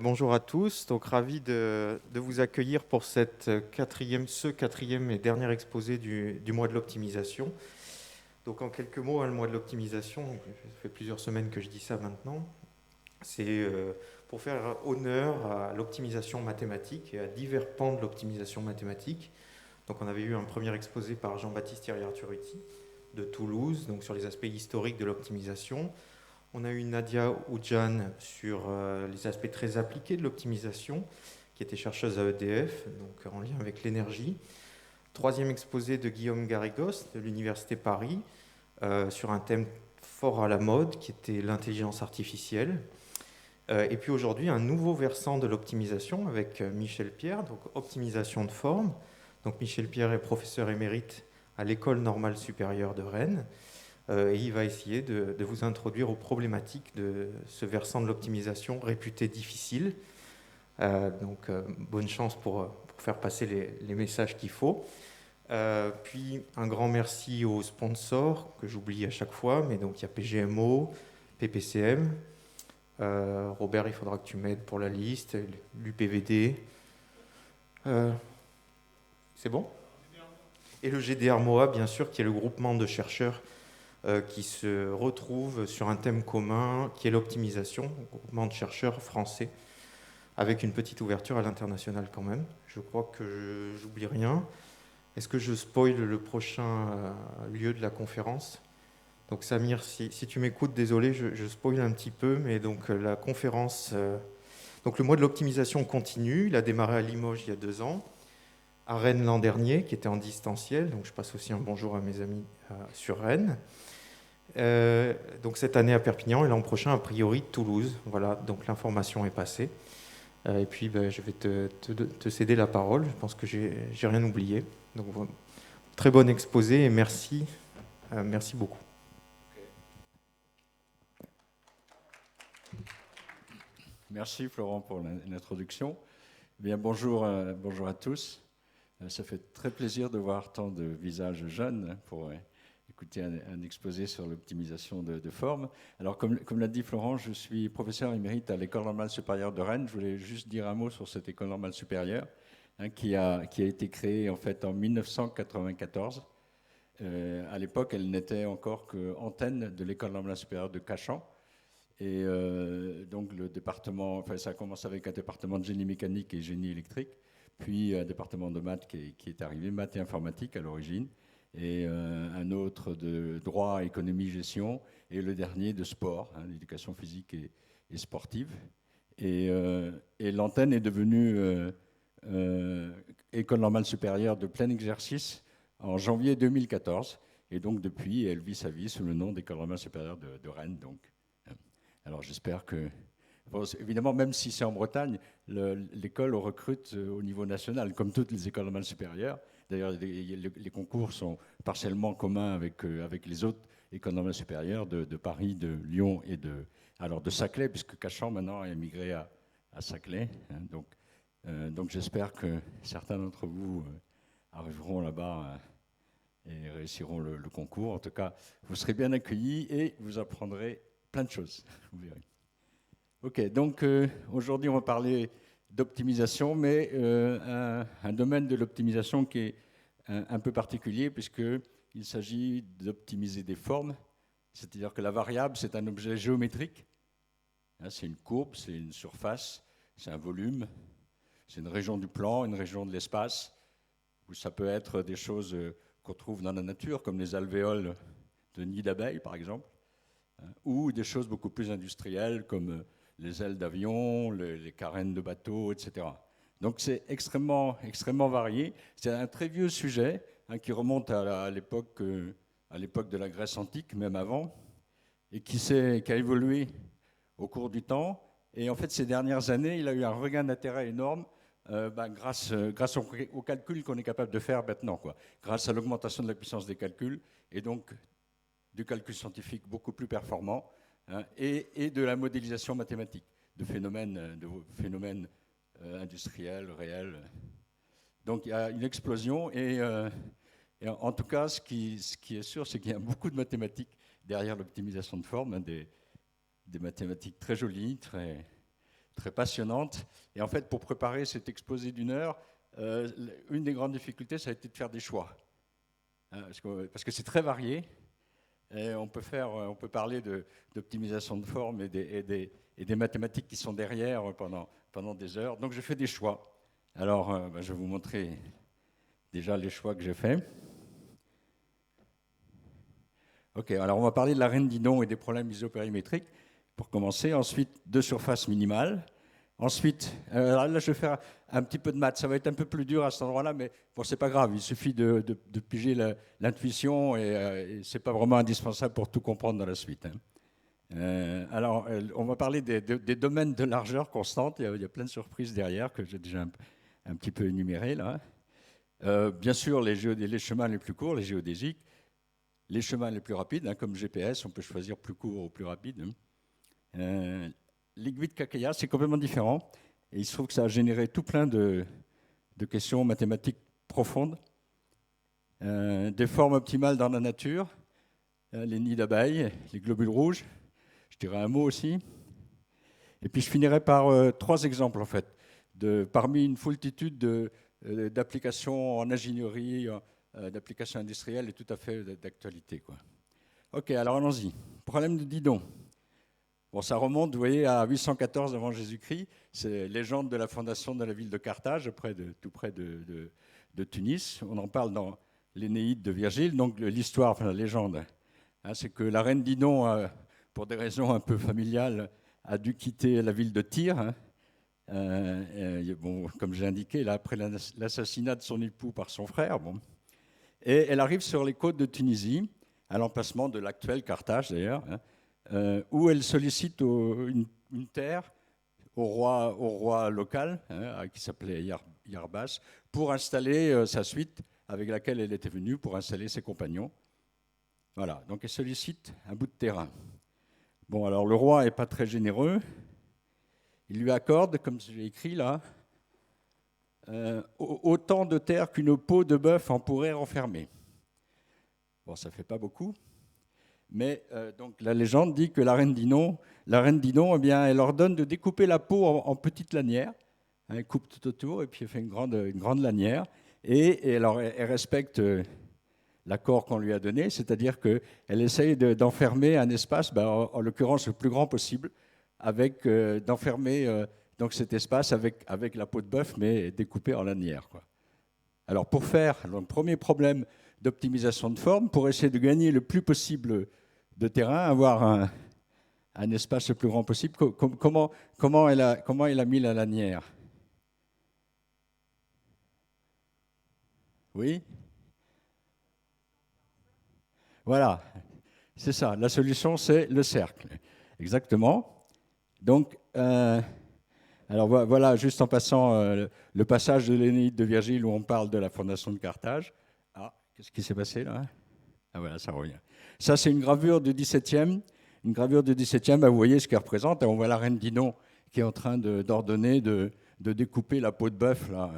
Bonjour à tous, donc ravi de vous accueillir pour ce quatrième et dernier exposé du mois de l'optimisation. Donc en quelques mots, le mois de l'optimisation, ça fait plusieurs semaines que je dis ça maintenant, c'est pour faire honneur à l'optimisation mathématique et à divers pans de l'optimisation mathématique. Donc on avait eu un premier exposé par Jean-Baptiste Thierry-Arturuti de Toulouse, donc sur les aspects historiques de l'optimisation. On a eu Nadia Oudjan sur les aspects très appliqués de l'optimisation, qui était chercheuse à EDF, donc en lien avec l'énergie. Troisième exposé de Guillaume Garrigos de l'Université Paris, sur un thème fort à la mode, qui était l'intelligence artificielle. Et puis aujourd'hui, un nouveau versant de l'optimisation avec Michel Pierre, donc optimisation de forme. Donc Michel Pierre est professeur émérite à l'École normale supérieure de Rennes. Et il va essayer de vous introduire aux problématiques de ce versant de l'optimisation réputé difficile. Bonne chance pour faire passer les messages qu'il faut. Puis un grand merci aux sponsors que j'oublie à chaque fois, mais donc il y a PGMO, PPCM. Robert, il faudra que tu m'aides pour la liste, l'UPVD. C'est bon? Et le GDR-MOA, bien sûr, qui est le groupement de chercheurs qui se retrouvent sur un thème commun qui est l'optimisation, groupement de chercheurs français, avec une petite ouverture à l'international quand même. Je crois que j'oublie rien. Est-ce que je spoil le prochain lieu de la conférence? Donc Samir, si tu m'écoutes, désolé, je spoil un petit peu, mais donc la conférence... donc le mois de l'optimisation continue, il a démarré à Limoges il y a 2 ans, à Rennes l'an dernier, qui était en distanciel, donc je passe aussi un bonjour à mes amis sur Rennes. Donc cette année à Perpignan et l'an prochain a priori Toulouse. Voilà, donc l'information est passée. Et puis je vais te céder la parole. Je pense que j'ai rien oublié. Donc très bon exposé et merci, merci beaucoup. Merci Florent pour l'introduction. Bien, bonjour à tous. Ça fait très plaisir de voir tant de visages jeunes pour écouter un exposé sur l'optimisation de forme. Alors, comme l'a dit Florent, je suis professeur émérite à l'École normale supérieure de Rennes. Je voulais juste dire un mot sur cette École normale supérieure qui a été créée en fait en 1994. À l'époque, elle n'était encore qu'antenne de l'École normale supérieure de Cachan. Et donc le département, enfin ça a commencé avec un département de génie mécanique et génie électrique, puis un département de maths qui est arrivé, maths et informatique à l'origine, et un autre de droit, économie, gestion, et le dernier de sport, l'éducation physique et sportive. Et l'antenne est devenue école normale supérieure de plein exercice en janvier 2014, et donc depuis, elle vit sa vie sous le nom d'école normale supérieure de Rennes. Donc. Alors j'espère que... Bon, évidemment, même si c'est en Bretagne, l'école recrute au niveau national, comme toutes les écoles normales supérieures. D'ailleurs, les concours sont partiellement communs avec les autres écoles normales supérieures de Paris, de Lyon et de Saclay, puisque Cachan maintenant a émigré à Saclay. Donc j'espère que certains d'entre vous arriveront là-bas et réussiront le concours. En tout cas, vous serez bien accueillis et vous apprendrez plein de choses, vous verrez. Ok, donc aujourd'hui on va parler d'optimisation, mais un domaine de l'optimisation qui est un peu particulier puisqu'il s'agit d'optimiser des formes, c'est-à-dire que la variable c'est un objet géométrique, c'est une courbe, c'est une surface, c'est un volume, c'est une région du plan, une région de l'espace, ou ça peut être des choses qu'on trouve dans la nature comme les alvéoles de nids d'abeilles par exemple, ou des choses beaucoup plus industrielles comme les ailes d'avion, les carènes de bateaux, etc. Donc c'est extrêmement varié. C'est un très vieux sujet qui remonte à l'époque de la Grèce antique, même avant, et qui a évolué au cours du temps. Et en fait, ces dernières années, il a eu un regain d'intérêt énorme grâce au calcul qu'on est capable de faire maintenant, quoi. Grâce à l'augmentation de la puissance des calculs, et donc du calcul scientifique beaucoup plus performant, et de la modélisation mathématique de phénomènes industriels, réels. Donc il y a une explosion, et en tout cas, ce qui est sûr, c'est qu'il y a beaucoup de mathématiques derrière l'optimisation de forme, des mathématiques très jolies, très très passionnante. Et en fait, pour préparer cet exposé d'1 heure, une des grandes difficultés, ça a été de faire des choix. Parce que c'est très varié. Et on peut parler d'optimisation de forme et des mathématiques qui sont derrière pendant des heures. Donc, je fais des choix. Alors, je vais vous montrer déjà les choix que j'ai faits. OK, alors on va parler de la reine Didon et des problèmes isopérimétriques pour commencer. Ensuite, de surface minimale. Ensuite, là, je vais faire un petit peu de maths. Ça va être un peu plus dur à cet endroit-là, mais bon, c'est pas grave. Il suffit de piger l'intuition et c'est pas vraiment indispensable pour tout comprendre dans la suite. Alors, on va parler des domaines de largeur constante. Il y a plein de surprises derrière que j'ai déjà un petit peu énumérées là. Bien sûr, les chemins les plus courts, les géodésiques, les chemins les plus rapides, comme GPS, on peut choisir plus court ou plus rapide. L'aiguille de Kakeya, c'est complètement différent. Et il se trouve que ça a généré tout plein de questions mathématiques profondes. Des formes optimales dans la nature, les nids d'abeilles, les globules rouges. Je dirais un mot aussi. Et puis je finirai par 3 exemples, en fait, parmi une foultitude d'applications en ingénierie, d'applications industrielles et tout à fait d'actualité, quoi. OK, alors allons-y. Problème de Didon. Bon, ça remonte, vous voyez, à 814 avant Jésus-Christ. C'est légende de la fondation de la ville de Carthage, tout près de Tunis. On en parle dans l'Énéide de Virgile. Donc l'histoire, enfin la légende, c'est que la reine Didon, pour des raisons un peu familiales, a dû quitter la ville de Tyr. Bon, comme j'ai indiqué, là, après l'assassinat de son époux par son frère. Bon. Et elle arrive sur les côtes de Tunisie, à l'emplacement de l'actuel Carthage d'ailleurs, où elle sollicite une terre au roi local, qui s'appelait Yarbas, pour installer sa suite avec laquelle elle était venue, pour installer ses compagnons. Voilà, donc elle sollicite un bout de terrain. Bon, alors le roi n'est pas très généreux. Il lui accorde, comme j'ai écrit là, autant de terre qu'une peau de bœuf en pourrait renfermer. Bon, ça ne fait pas beaucoup. Mais donc la légende dit que la reine Didon, eh bien, elle ordonne de découper la peau en petites lanières. Elle coupe tout autour et puis elle fait une grande lanière. Et alors elle respecte l'accord qu'on lui a donné, c'est-à-dire qu'elle essaye d'enfermer un espace, en l'occurrence le plus grand possible, d'enfermer donc cet espace avec la peau de bœuf, mais découpée en lanières, quoi. Alors pour faire le premier problème d'optimisation de forme, pour essayer de gagner le plus possible de terrain, avoir un espace le plus grand possible, comment elle a mis la lanière? Oui? Voilà, c'est ça. La solution, c'est le cercle. Exactement. Donc, alors voilà, juste en passant le passage de l'Énéide de Virgile où on parle de la fondation de Carthage. Ah, qu'est-ce qui s'est passé là? Ah voilà, ça revient. Ça, c'est une gravure du XVIIe. Une gravure du XVIIe, vous voyez ce qu'elle représente. On voit la reine Didon qui est en train d'ordonner de découper la peau de bœuf. Là.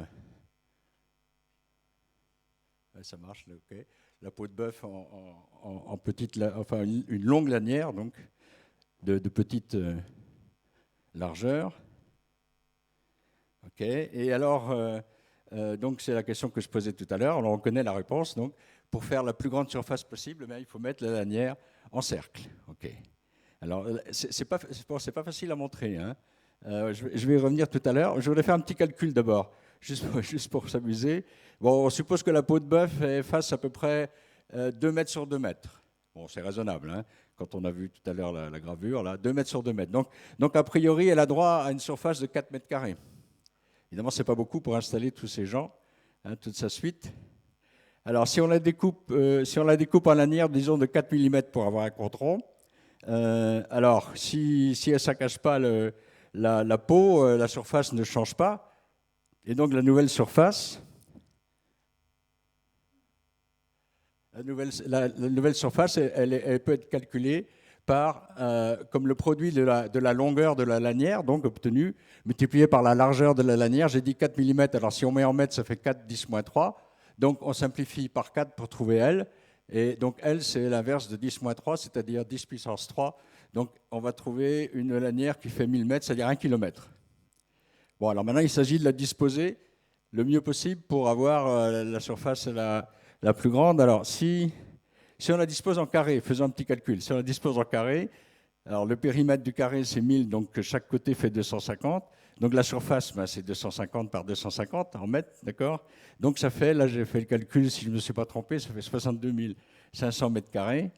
Ça marche, là, ok. La peau de bœuf en petite, enfin une longue lanière, donc, de petite largeur. Ok. Et alors, donc c'est la question que je posais tout à l'heure. On connaît la réponse. Donc, pour faire la plus grande surface possible, il faut mettre la lanière en cercle. Ok. Alors, c'est pas facile à montrer. Hein. Je vais y revenir tout à l'heure. Je voudrais faire un petit calcul d'abord, juste pour s'amuser. Bon, on suppose que la peau de bœuf fasse à peu près 2 mètres sur 2 mètres. Bon, c'est raisonnable, hein, quand on a vu tout à l'heure la gravure, là, 2 mètres sur 2 mètres. Donc, a priori, elle a droit à une surface de 4 mètres carrés. Évidemment, ce n'est pas beaucoup pour installer tous ces gens, hein, toute sa suite. Alors, si on la découpe en lanière, disons, de 4 mm pour avoir un compte rond, alors, si elle ne saccage pas la peau, la surface ne change pas. Et donc, la nouvelle surface, elle peut être calculée par, comme le produit de la longueur de la lanière, donc obtenu, multiplié par la largeur de la lanière. J'ai dit 4 mm, alors si on met en mètres, ça fait 4 10-3. Donc, on simplifie par 4 pour trouver L. Et donc, L, c'est l'inverse de 10-3, c'est-à-dire 10 puissance 3. Donc, on va trouver une lanière qui fait 1000 mètres, c'est-à-dire 1 km. Bon, alors maintenant, il s'agit de la disposer le mieux possible pour avoir la surface la plus grande. Alors, si on la dispose en carré, faisons un petit calcul. Si on la dispose en carré, alors le périmètre du carré, c'est 1000, donc chaque côté fait 250. Donc la surface, ben, c'est 250 par 250 en mètres, d'accord? Donc ça fait, là j'ai fait le calcul, si je ne me suis pas trompé, ça fait 62 500 mètres carrés.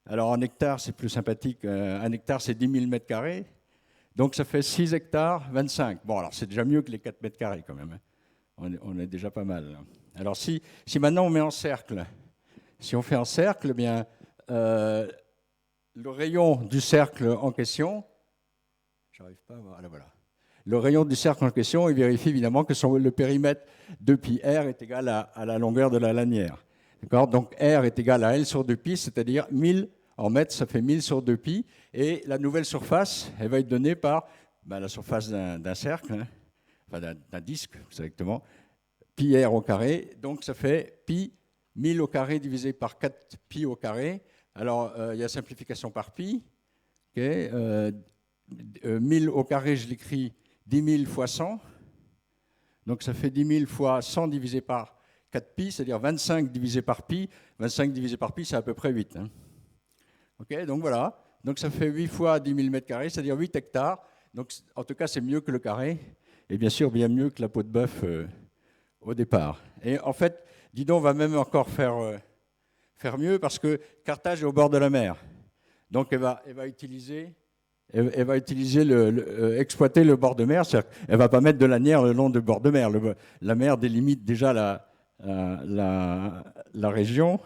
Alors en hectares, c'est plus sympathique. Un hectare, c'est 10 000 mètres carrés. Donc ça fait 6 hectares, 25. Bon, alors c'est déjà mieux que les 4 mètres carrés quand même, hein. On est déjà pas mal, là. Alors si maintenant on met en cercle, si on fait en cercle, eh bien, le rayon du cercle en question, j'arrive pas à voir, là, voilà. Le rayon du cercle en question, il vérifie évidemment que le périmètre de pi r est égal à la longueur de la lanière. Donc r est égal à L sur 2pi, c'est-à-dire 1000 en mètres, ça fait 1000 sur 2pi. Et la nouvelle surface, elle va être donnée par la surface d'un cercle, hein, enfin d'un disque, exactement, pi r au carré. Donc ça fait pi 1000 au carré divisé par 4 pi au carré. Alors il y a simplification par pi. Okay, 1000 au carré, je l'écris 10 000 fois 100. Donc ça fait 10 000 fois 100 divisé par 4pi, c'est-à-dire 25 divisé par pi. 25 divisé par pi, c'est à peu près 8. Hein. OK, donc voilà. Donc ça fait 8 fois 10 000 mètres carrés, c'est-à-dire 8 hectares. Donc en tout cas, c'est mieux que le carré. Et bien sûr, bien mieux que la peau de bœuf au départ. Et en fait, Didon va même encore faire mieux parce que Carthage est au bord de la mer. Donc elle va utiliser exploiter le bord de mer. Elle ne va pas mettre de lanière le long du bord de mer. La mer délimite déjà la région,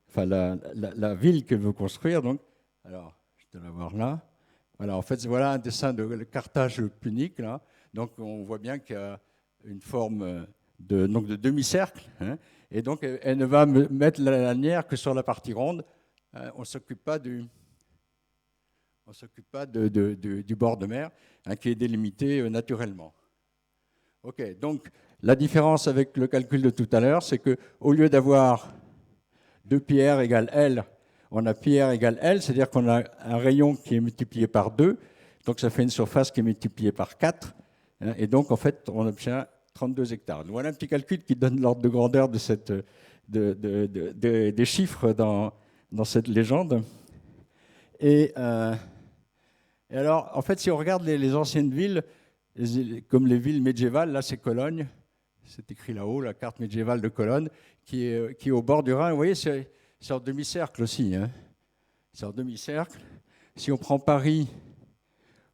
enfin la ville qu'elle veut construire. Donc, alors, je dois la voir là. Voilà, en fait, voilà un dessin de Carthage punique. Là. Donc, on voit bien qu'il y a une forme de demi-cercle. Hein, et donc, elle ne va mettre la lanière que sur la partie ronde. On ne s'occupe pas du bord de mer, hein, qui est délimité naturellement. OK, donc la différence avec le calcul de tout à l'heure, c'est qu'au lieu d'avoir 2πr égale L, on a πr égale L, c'est-à-dire qu'on a un rayon qui est multiplié par 2, donc ça fait une surface qui est multipliée par 4, hein, et donc en fait on obtient 32 hectares. Donc, voilà un petit calcul qui donne l'ordre de grandeur des chiffres dans cette légende. Et alors, en fait, si on regarde les anciennes villes, comme les villes médiévales, là c'est Cologne, c'est écrit là-haut, la carte médiévale de Cologne, qui est au bord du Rhin. Vous voyez, c'est en demi-cercle aussi. Hein. C'est en demi-cercle. Si on prend Paris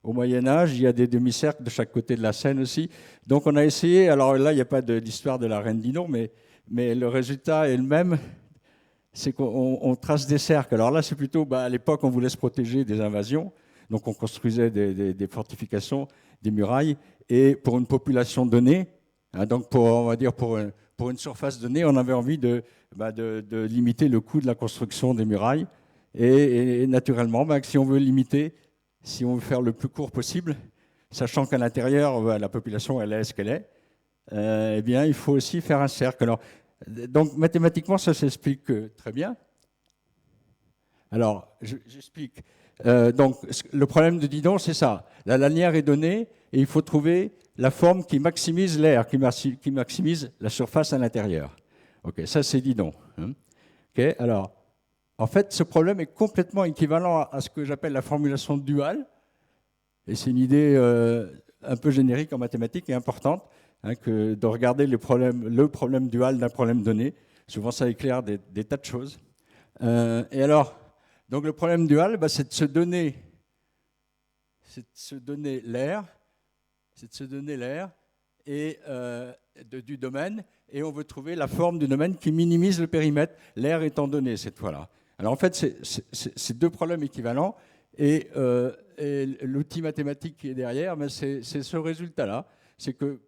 au Moyen-Âge, il y a des demi-cercles de chaque côté de la Seine aussi. Donc on a essayé, alors là il n'y a pas d'histoire de la reine Didon, mais le résultat est le même, c'est qu'on trace des cercles. Alors là c'est plutôt, à l'époque on voulait se protéger des invasions, donc on construisait des fortifications, des murailles, et pour une population donnée, hein, donc on va dire pour une surface donnée, on avait envie de limiter le coût de la construction des murailles. Et naturellement, si on veut limiter, si on veut faire le plus court possible, sachant qu'à l'intérieur, la population elle est ce qu'elle est, eh bien, il faut aussi faire un cercle. Alors, donc mathématiquement, ça s'explique très bien. Alors, j'explique. Donc, le problème de Didon, c'est ça. La lanière est donnée et il faut trouver la forme qui maximise l'air, qui maximise la surface à l'intérieur. Ok, ça c'est Didon. Hein. Ok, alors, en fait, ce problème est complètement équivalent à ce que j'appelle la formulation duale. Et c'est une idée un peu générique en mathématiques et importante, hein, que de regarder le problème dual d'un problème donné. Souvent, ça éclaire des tas de choses. Et alors, donc le problème dual, c'est de se donner l'air, et du domaine, et on veut trouver la forme du domaine qui minimise le périmètre, l'air étant donné cette fois-là. Alors en fait, c'est deux problèmes équivalents, et l'outil mathématique qui est derrière, c'est ce résultat-là. C'est que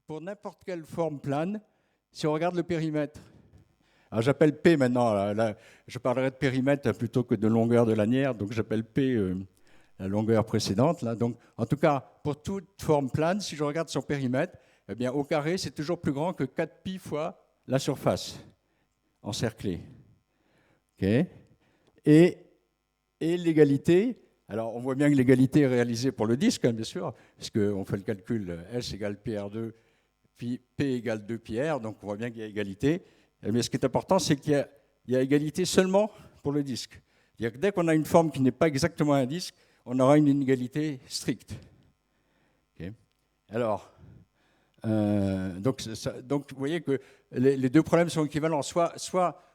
pour n'importe quelle forme plane, si on regarde le périmètre, alors j'appelle P maintenant, là, je parlerai de périmètre plutôt que de longueur de lanière, donc j'appelle P la longueur précédente. Là. Donc, en tout cas, pour toute forme plane, si je regarde son périmètre, eh bien, au carré, c'est toujours plus grand que 4pi fois la surface encerclée. Okay. Et l'égalité, Alors, on voit bien que l'égalité est réalisée pour le disque, hein, bien sûr, puisqu'on fait le calcul S égale PR2, puis P égale 2 PR, donc on voit bien qu'il y a égalité. Mais ce qui est important, c'est qu'il y a égalité seulement pour le disque. C'est-à-dire que dès qu'on a une forme qui n'est pas exactement un disque, on aura une inégalité stricte. Okay. Alors, donc, vous voyez que les deux problèmes sont équivalents. Soit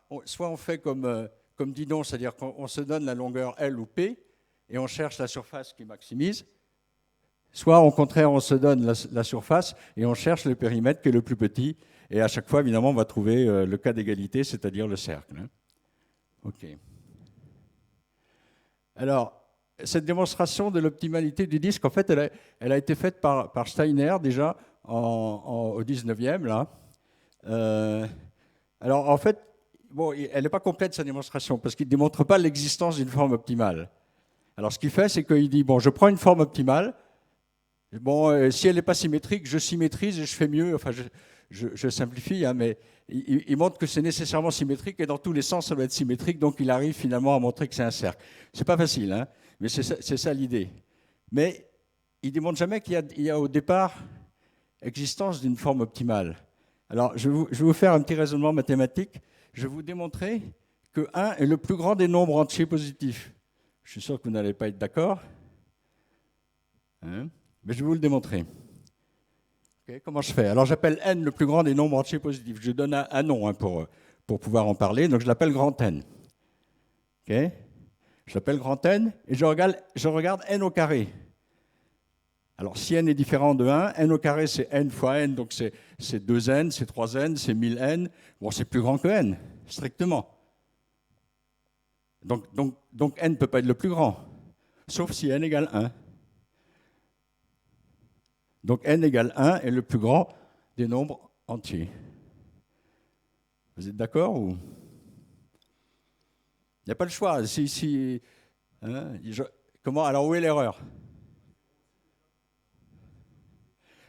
on fait comme Didon, c'est-à-dire qu'on se donne la longueur L ou P, et on cherche la surface qui maximise, soit au contraire, on se donne la surface et on cherche le périmètre qui est le plus petit, et à chaque fois, évidemment, on va trouver le cas d'égalité, c'est-à-dire le cercle. OK. Alors, cette démonstration de l'optimalité du disque, en fait, elle a été faite par Steiner, déjà, au 19e, là. Alors, en fait, bon, elle n'est pas complète, sa démonstration, parce qu'il ne démontre pas l'existence d'une forme optimale. Alors, ce qu'il fait, c'est qu'il dit, bon, je prends une forme optimale, bon, si elle n'est pas symétrique, je symétrise et je fais mieux, enfin, je simplifie, hein, mais il montre que c'est nécessairement symétrique et dans tous les sens, ça doit être symétrique, donc il arrive finalement à montrer que c'est un cercle. C'est pas facile, hein, mais c'est ça l'idée. Mais il ne démontre jamais qu'il y a au départ existence d'une forme optimale. Alors, je vais vous faire un petit raisonnement mathématique. Je vais vous démontrer que 1 est le plus grand des nombres entiers positifs. Je suis sûr que vous n'allez pas être d'accord, hein, mais je vais vous le démontrer. Okay, comment je fais? Alors j'appelle n le plus grand des nombres entiers positifs. Je donne un nom, hein, pour pouvoir en parler, donc je l'appelle grand N. Okay, je l'appelle grand N et je regarde n au carré. Alors si n est différent de 1, n au carré c'est n fois n, donc c'est 2n, c'est 3n, c'est 1000n. Bon, c'est plus grand que n, strictement. Donc n ne peut pas être le plus grand, sauf si n égale 1. Donc n égale 1 est le plus grand des nombres entiers. Vous êtes d'accord ou... Il n'y a pas le choix. Hein, comment? Alors où est l'erreur?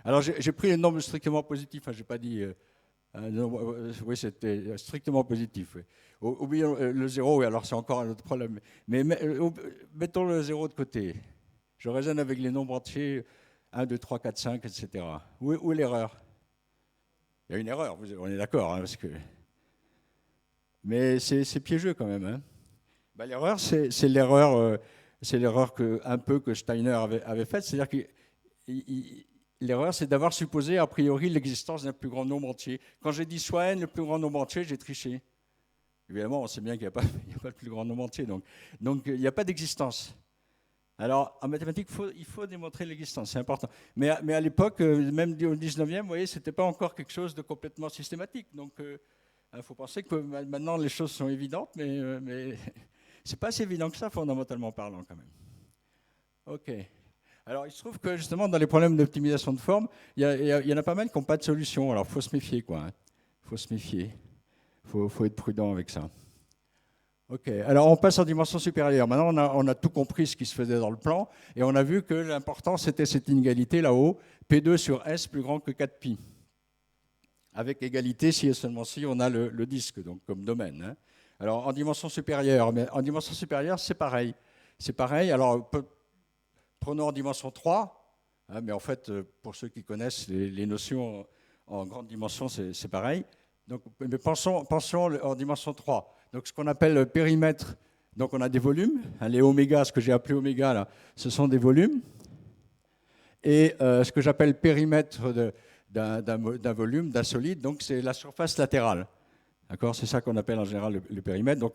Alors j'ai pris les nombres strictement positifs, hein, je n'ai pas dit... oui, c'était strictement positif. Oui. Oublions le 0, oui, alors c'est encore un autre problème. Mais mettons le 0 de côté. Je raisonne avec les nombres entiers, 1, 2, 3, 4, 5, etc. Où est l'erreur? Il y a une erreur, on est d'accord, hein, parce que... Mais c'est piégeux quand même. Hein. Ben, l'erreur, c'est l'erreur que Steiner avait faite, c'est-à-dire que l'erreur, c'est d'avoir supposé a priori l'existence d'un plus grand nombre entier. Quand j'ai dit soit n le plus grand nombre entier, j'ai triché. Évidemment, on sait bien qu'il n'y a pas le plus grand nombre entier, donc il n'y a pas d'existence. Alors, en mathématiques, il faut démontrer l'existence, c'est important. Mais à l'époque, même au 19e, vous voyez, ce n'était pas encore quelque chose de complètement systématique. Donc, il faut penser que maintenant, les choses sont évidentes, mais ce n'est pas si évident que ça, fondamentalement parlant, quand même. OK. Alors, il se trouve que, justement, dans les problèmes d'optimisation de forme, il y en a pas mal qui n'ont pas de solution. Alors, il faut se méfier, quoi. Il faut se méfier. Il faut être prudent avec ça. OK, alors on passe en dimension supérieure. Maintenant, on a tout compris ce qui se faisait dans le plan, et on a vu que l'important, c'était cette inégalité là-haut, P2 sur S plus grand que 4pi. Avec égalité si et seulement si on a le disque, donc comme domaine. Hein. Alors, en dimension supérieure, c'est pareil. C'est pareil, alors prenons en dimension 3, hein, mais en fait, pour ceux qui connaissent les notions en grande dimension, c'est pareil. Donc, mais pensons en dimension 3. Donc, ce qu'on appelle le périmètre, donc on a des volumes. Les oméga, ce que j'ai appelé oméga, là, ce sont des volumes. Et ce que j'appelle périmètre d'un volume, d'un solide, donc c'est la surface latérale. D'accord? C'est ça qu'on appelle en général le périmètre. Donc,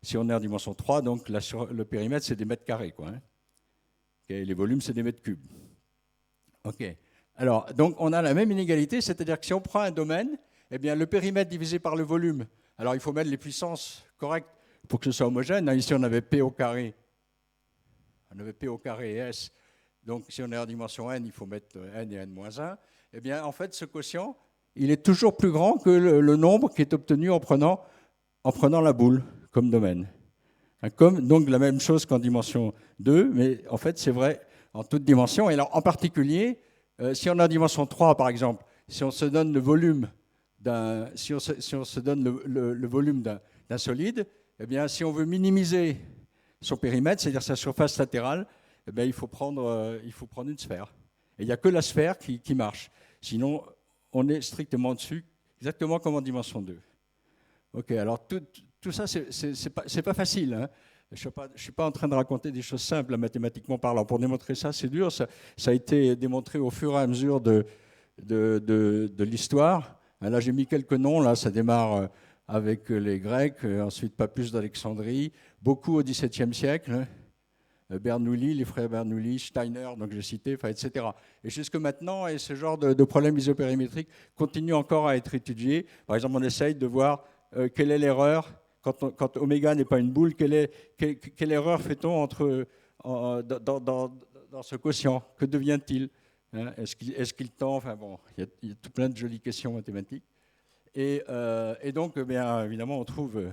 si on est en dimension 3, donc le périmètre, c'est des mètres carrés, quoi. Hein. Okay, les volumes, c'est des mètres cubes. OK. Alors, donc, on a la même inégalité, c'est-à-dire que si on prend un domaine, eh bien, le périmètre divisé par le volume. Alors, il faut mettre les puissances correctes pour que ce soit homogène. Ici, on avait P au carré. On avait P au carré et S. Donc, si on est en dimension n, il faut mettre n et n-1. Eh bien, en fait, ce quotient, il est toujours plus grand que le nombre qui est obtenu en prenant la boule comme domaine. Donc, la même chose qu'en dimension 2, mais en fait, c'est vrai en toute dimension. Et alors, en particulier, si on est en dimension 3, par exemple, si on se donne le volume d'un solide, eh bien, si on veut minimiser son périmètre, c'est-à-dire sa surface latérale, eh bien, il faut prendre une sphère. Et il n'y a que la sphère qui marche. Sinon, on est strictement dessus, exactement comme en dimension 2. Ok, alors tout ça, c'est pas facile. Hein. Je ne suis pas en train de raconter des choses simples, là, mathématiquement parlant. Pour démontrer ça, c'est dur. Ça a été démontré au fur et à mesure de l'histoire. Là, j'ai mis quelques noms. Là, ça démarre avec les Grecs, ensuite Pappus d'Alexandrie, beaucoup au XVIIe siècle. Hein. Bernoulli, les frères Bernoulli, Steiner, donc j'ai cité, etc. Et jusque maintenant, et ce genre de problème isopérimétrique continue encore à être étudié. Par exemple, on essaye de voir quelle est l'erreur quand oméga n'est pas une boule. Quelle erreur fait-on dans ce quotient? Que devient-il? Hein, est-ce qu'il tend? Enfin bon, il y a tout plein de jolies questions mathématiques. Et donc, bien évidemment, on trouve.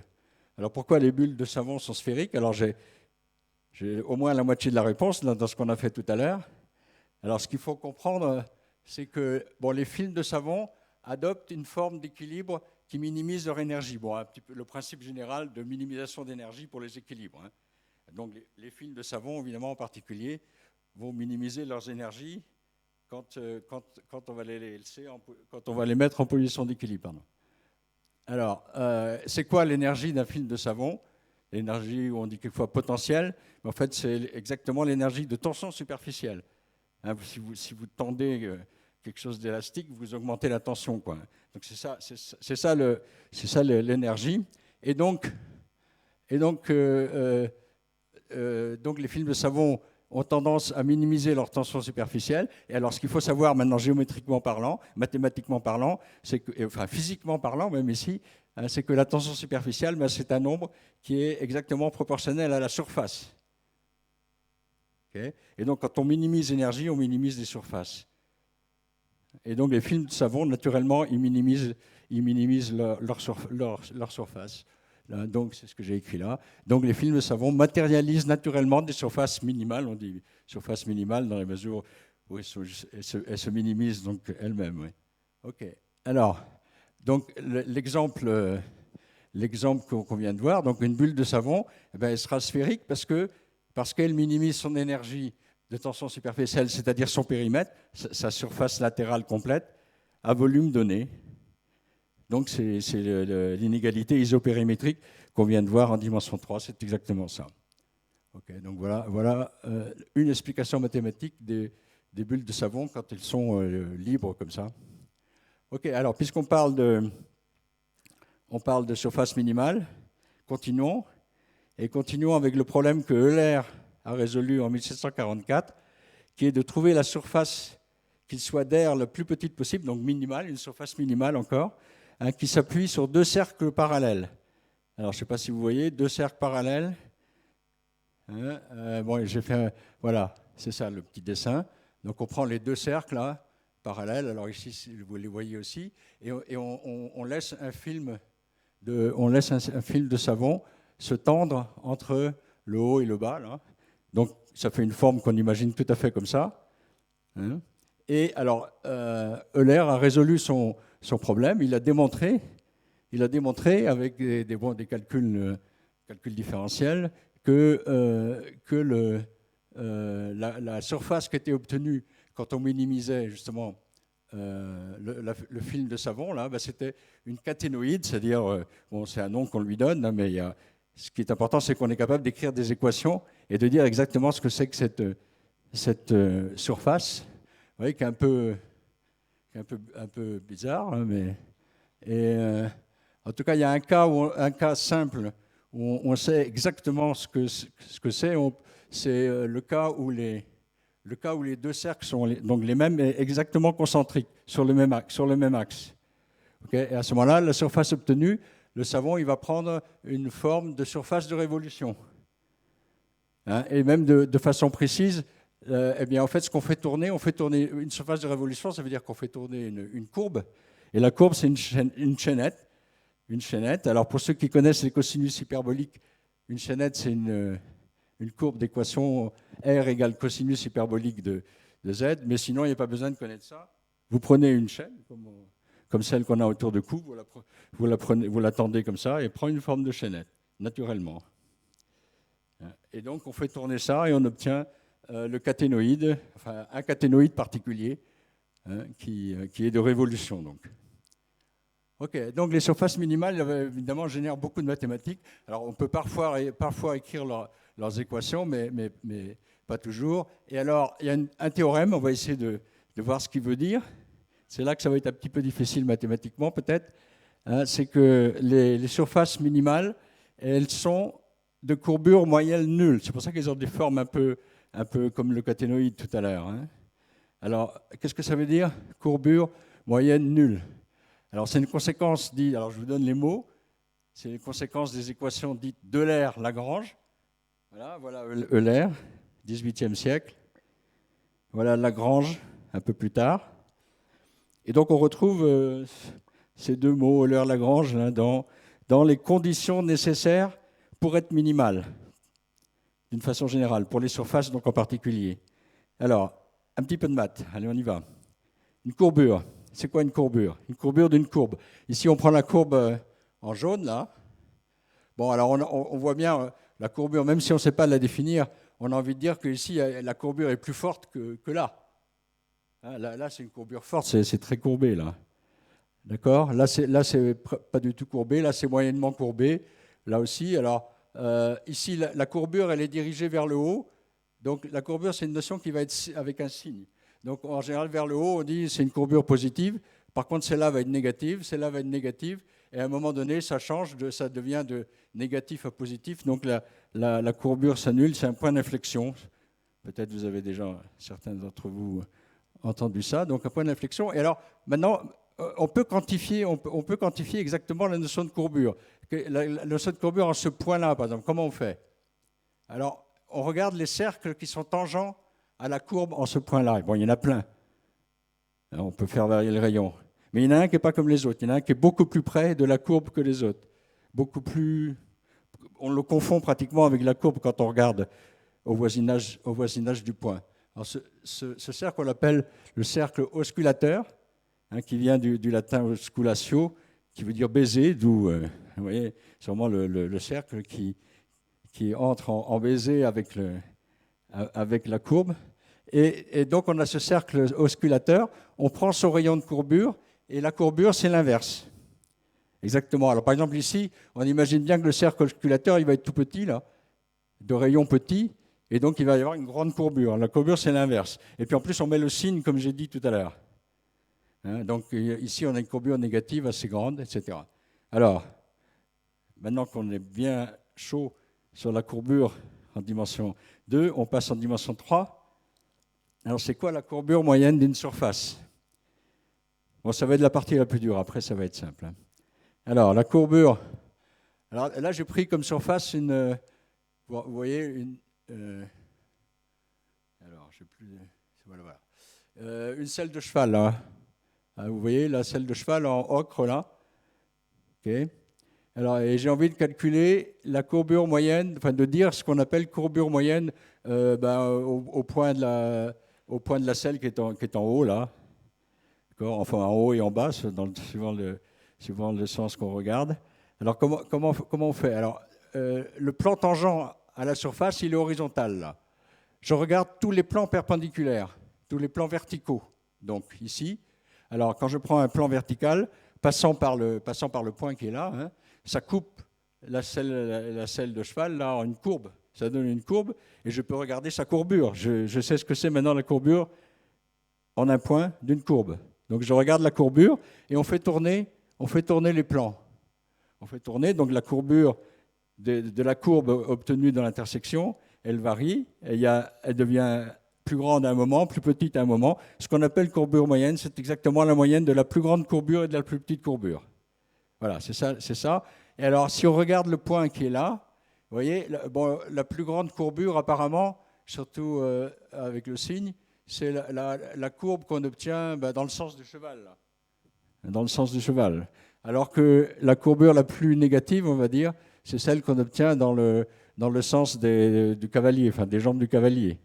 Alors pourquoi les bulles de savon sont sphériques? Alors j'ai au moins la moitié de la réponse dans ce qu'on a fait tout à l'heure. Alors, ce qu'il faut comprendre, c'est que les films de savon adoptent une forme d'équilibre qui minimise leur énergie. Bon, un petit peu le principe général de minimisation d'énergie pour les équilibres. Hein. Donc, les films de savon, évidemment, en particulier, vont minimiser leurs énergies quand on va quand on va les mettre en position d'équilibre. Alors, c'est quoi l'énergie d'un film de savon? L'énergie, on dit quelquefois potentielle, mais en fait, c'est exactement l'énergie de tension superficielle. Hein, si vous tendez quelque chose d'élastique, vous augmentez la tension, quoi. Donc c'est ça l'énergie. Et donc les films de savon ont tendance à minimiser leur tension superficielle. Et alors, ce qu'il faut savoir maintenant, géométriquement parlant, mathématiquement parlant, enfin physiquement parlant, même ici, c'est que la tension superficielle, c'est un nombre qui est exactement proportionnel à la surface. Okay. Et donc, quand on minimise l'énergie, on minimise les surfaces. Et donc, les films de savon, naturellement, ils minimisent leur surface. Là, donc, c'est ce que j'ai écrit là. Donc, les films de savon matérialisent naturellement des surfaces minimales. On dit surface minimale dans les mesures où elles se minimisent donc elles-mêmes. Oui. OK. Alors, donc, l'exemple qu'on vient de voir, donc une bulle de savon, elle sera sphérique parce qu'elle minimise son énergie de tension superficielle, c'est-à-dire son périmètre, sa surface latérale complète, à volume donné. Donc, c'est l'inégalité isopérimétrique qu'on vient de voir en dimension 3, c'est exactement ça. Okay, donc voilà une explication mathématique des bulles de savon quand elles sont libres comme ça. Ok, alors puisqu'on parle de surface minimale, continuons avec le problème que Euler a résolu en 1744, qui est de trouver la surface qu'il soit d'air la plus petite possible, donc minimale, une surface minimale encore, hein, qui s'appuie sur deux cercles parallèles. Alors je ne sais pas si vous voyez, deux cercles parallèles. Hein, j'ai fait voilà, c'est ça le petit dessin. Donc on prend les deux cercles là, parallèles, alors ici vous les voyez aussi, et on laisse un film de savon se tendre entre le haut et le bas. Là. Donc ça fait une forme qu'on imagine tout à fait comme ça. Hein. Et alors Euler a résolu son problème, il a démontré avec des calculs différentiels que la surface qui était obtenue quand on minimisait justement le film de savon, là, c'était une caténoïde, c'est-à-dire, c'est un nom qu'on lui donne, hein, mais ce qui est important, c'est qu'on est capable d'écrire des équations et de dire exactement ce que c'est que cette surface, vous voyez, qui est un peu bizarre, hein, en tout cas, il y a un cas simple où on sait exactement ce que c'est. C'est le cas où les deux cercles sont donc les mêmes, mais exactement concentriques sur le même axe. Okay, et à ce moment-là, la surface obtenue, le savon, il va prendre une forme de surface de révolution. Hein, et même de façon précise, eh bien, en fait, ce qu'on fait tourner, une surface de révolution, ça veut dire qu'on fait tourner une courbe. Et la courbe, c'est une chaînette. Une chaînette. Alors, pour ceux qui connaissent les cosinus hyperboliques, une chaînette, c'est une courbe d'équation R égale cosinus hyperbolique de Z. Mais sinon, il n'y a pas besoin de connaître ça. Vous prenez une chaîne, comme celle qu'on a autour de cou, vous la tendez comme ça, et prend une forme de chaînette, naturellement. Et donc, on fait tourner ça et on obtient le caténoïde, enfin un caténoïde particulier qui est de révolution. Donc. OK, donc les surfaces minimales, évidemment, génèrent beaucoup de mathématiques. Alors, on peut parfois écrire leurs équations, mais pas toujours. Et alors, il y a un théorème, on va essayer de voir ce qu'il veut dire. C'est là que ça va être un petit peu difficile mathématiquement, peut-être. C'est que les surfaces minimales, elles sont de courbure moyenne nulle. C'est pour ça qu'elles ont des formes un peu comme le caténoïde tout à l'heure. Alors, qu'est-ce que ça veut dire, courbure moyenne nulle? Alors, c'est une conséquence dite, alors je vous donne les mots, c'est une conséquence des équations dites d'Euler-Lagrange. Voilà Euler, 18e siècle. Voilà Lagrange, un peu plus tard. Et donc, on retrouve ces deux mots, Euler-Lagrange, dans les conditions nécessaires pour être minimal, d'une façon générale, pour les surfaces donc en particulier. Alors, un petit peu de maths, allez, on y va. Une courbure. C'est quoi une courbure? Une courbure d'une courbe. Ici, on prend la courbe en jaune, là. Bon, alors on voit bien la courbure, même si on ne sait pas la définir, on a envie de dire qu'ici, la courbure est plus forte que là. Là, c'est une courbure forte, c'est très courbé, là. D'accord? Là, c'est pas du tout courbé. Là, c'est moyennement courbé. Là aussi. Alors, ici, la courbure, elle est dirigée vers le haut. Donc, la courbure, c'est une notion qui va être avec un signe. Donc, en général, vers le haut, on dit c'est une courbure positive. Par contre, celle-là va être négative, celle-là va être négative. Et à un moment donné, ça change, ça devient de négatif à positif. Donc, la courbure s'annule, c'est un point d'inflexion. Peut-être vous avez déjà, certains d'entre vous, entendu ça. Donc, un point d'inflexion. Et alors, maintenant, on peut quantifier exactement la notion de courbure. La notion de courbure en ce point-là, par exemple, comment on fait? Alors, on regarde les cercles qui sont tangents à la courbe en ce point-là. Bon, il y en a plein. On peut faire varier le rayon. Mais il y en a un qui n'est pas comme les autres. Il y en a un qui est beaucoup plus près de la courbe que les autres. Beaucoup plus... On le confond pratiquement avec la courbe quand on regarde au voisinage du point. Alors ce cercle, on l'appelle le cercle osculateur, qui vient du latin osculatio, qui veut dire baiser, d'où, vous voyez, sûrement le cercle qui entre en baiser avec la courbe. Et donc, on a ce cercle osculateur, on prend son rayon de courbure, et la courbure, c'est l'inverse. Exactement. Alors, par exemple, ici, on imagine bien que le cercle osculateur, il va être tout petit, là, de rayon petit, et donc il va y avoir une grande courbure. La courbure, c'est l'inverse. Et puis, en plus, on met le signe, comme j'ai dit tout à l'heure. Donc, ici, on a une courbure négative assez grande, etc. Alors, maintenant qu'on est bien chaud sur la courbure en dimension 2, on passe en dimension 3. Alors, c'est quoi la courbure moyenne d'une surface? Bon, ça va être la partie la plus dure, après ça va être simple. Alors, la courbure. Alors là, j'ai pris comme surface une... Vous voyez, alors, je sais plus... Voilà. Une selle de cheval, là. Vous voyez, la selle de cheval en ocre, là. OK. Alors, et j'ai envie de calculer la courbure moyenne, enfin de dire ce qu'on appelle courbure moyenne au point de la selle qui est en haut, là. Enfin, en haut et en bas, suivant le sens qu'on regarde. Alors, comment on fait? Alors, le plan tangent à la surface, il est horizontal, là. Je regarde tous les plans perpendiculaires, tous les plans verticaux. Donc, ici, alors, quand je prends un plan vertical, passant par le point qui est là, ça coupe la selle de cheval, là, en une courbe. Ça donne une courbe, et je peux regarder sa courbure. Je sais ce que c'est maintenant la courbure en un point d'une courbe. Donc je regarde la courbure et on fait tourner les plans. On fait tourner, donc la courbure de la courbe obtenue dans l'intersection, elle varie, elle devient plus grande à un moment, plus petite à un moment. Ce qu'on appelle courbure moyenne, c'est exactement la moyenne de la plus grande courbure et de la plus petite courbure. Voilà, c'est ça. Et alors, si on regarde le point qui est là, vous voyez, la plus grande courbure, apparemment, surtout avec le signe, c'est la courbe qu'on obtient dans le sens du cheval. Là. Dans le sens du cheval. Alors que la courbure la plus négative, on va dire, c'est celle qu'on obtient dans le sens du cavalier, enfin des jambes du cavalier.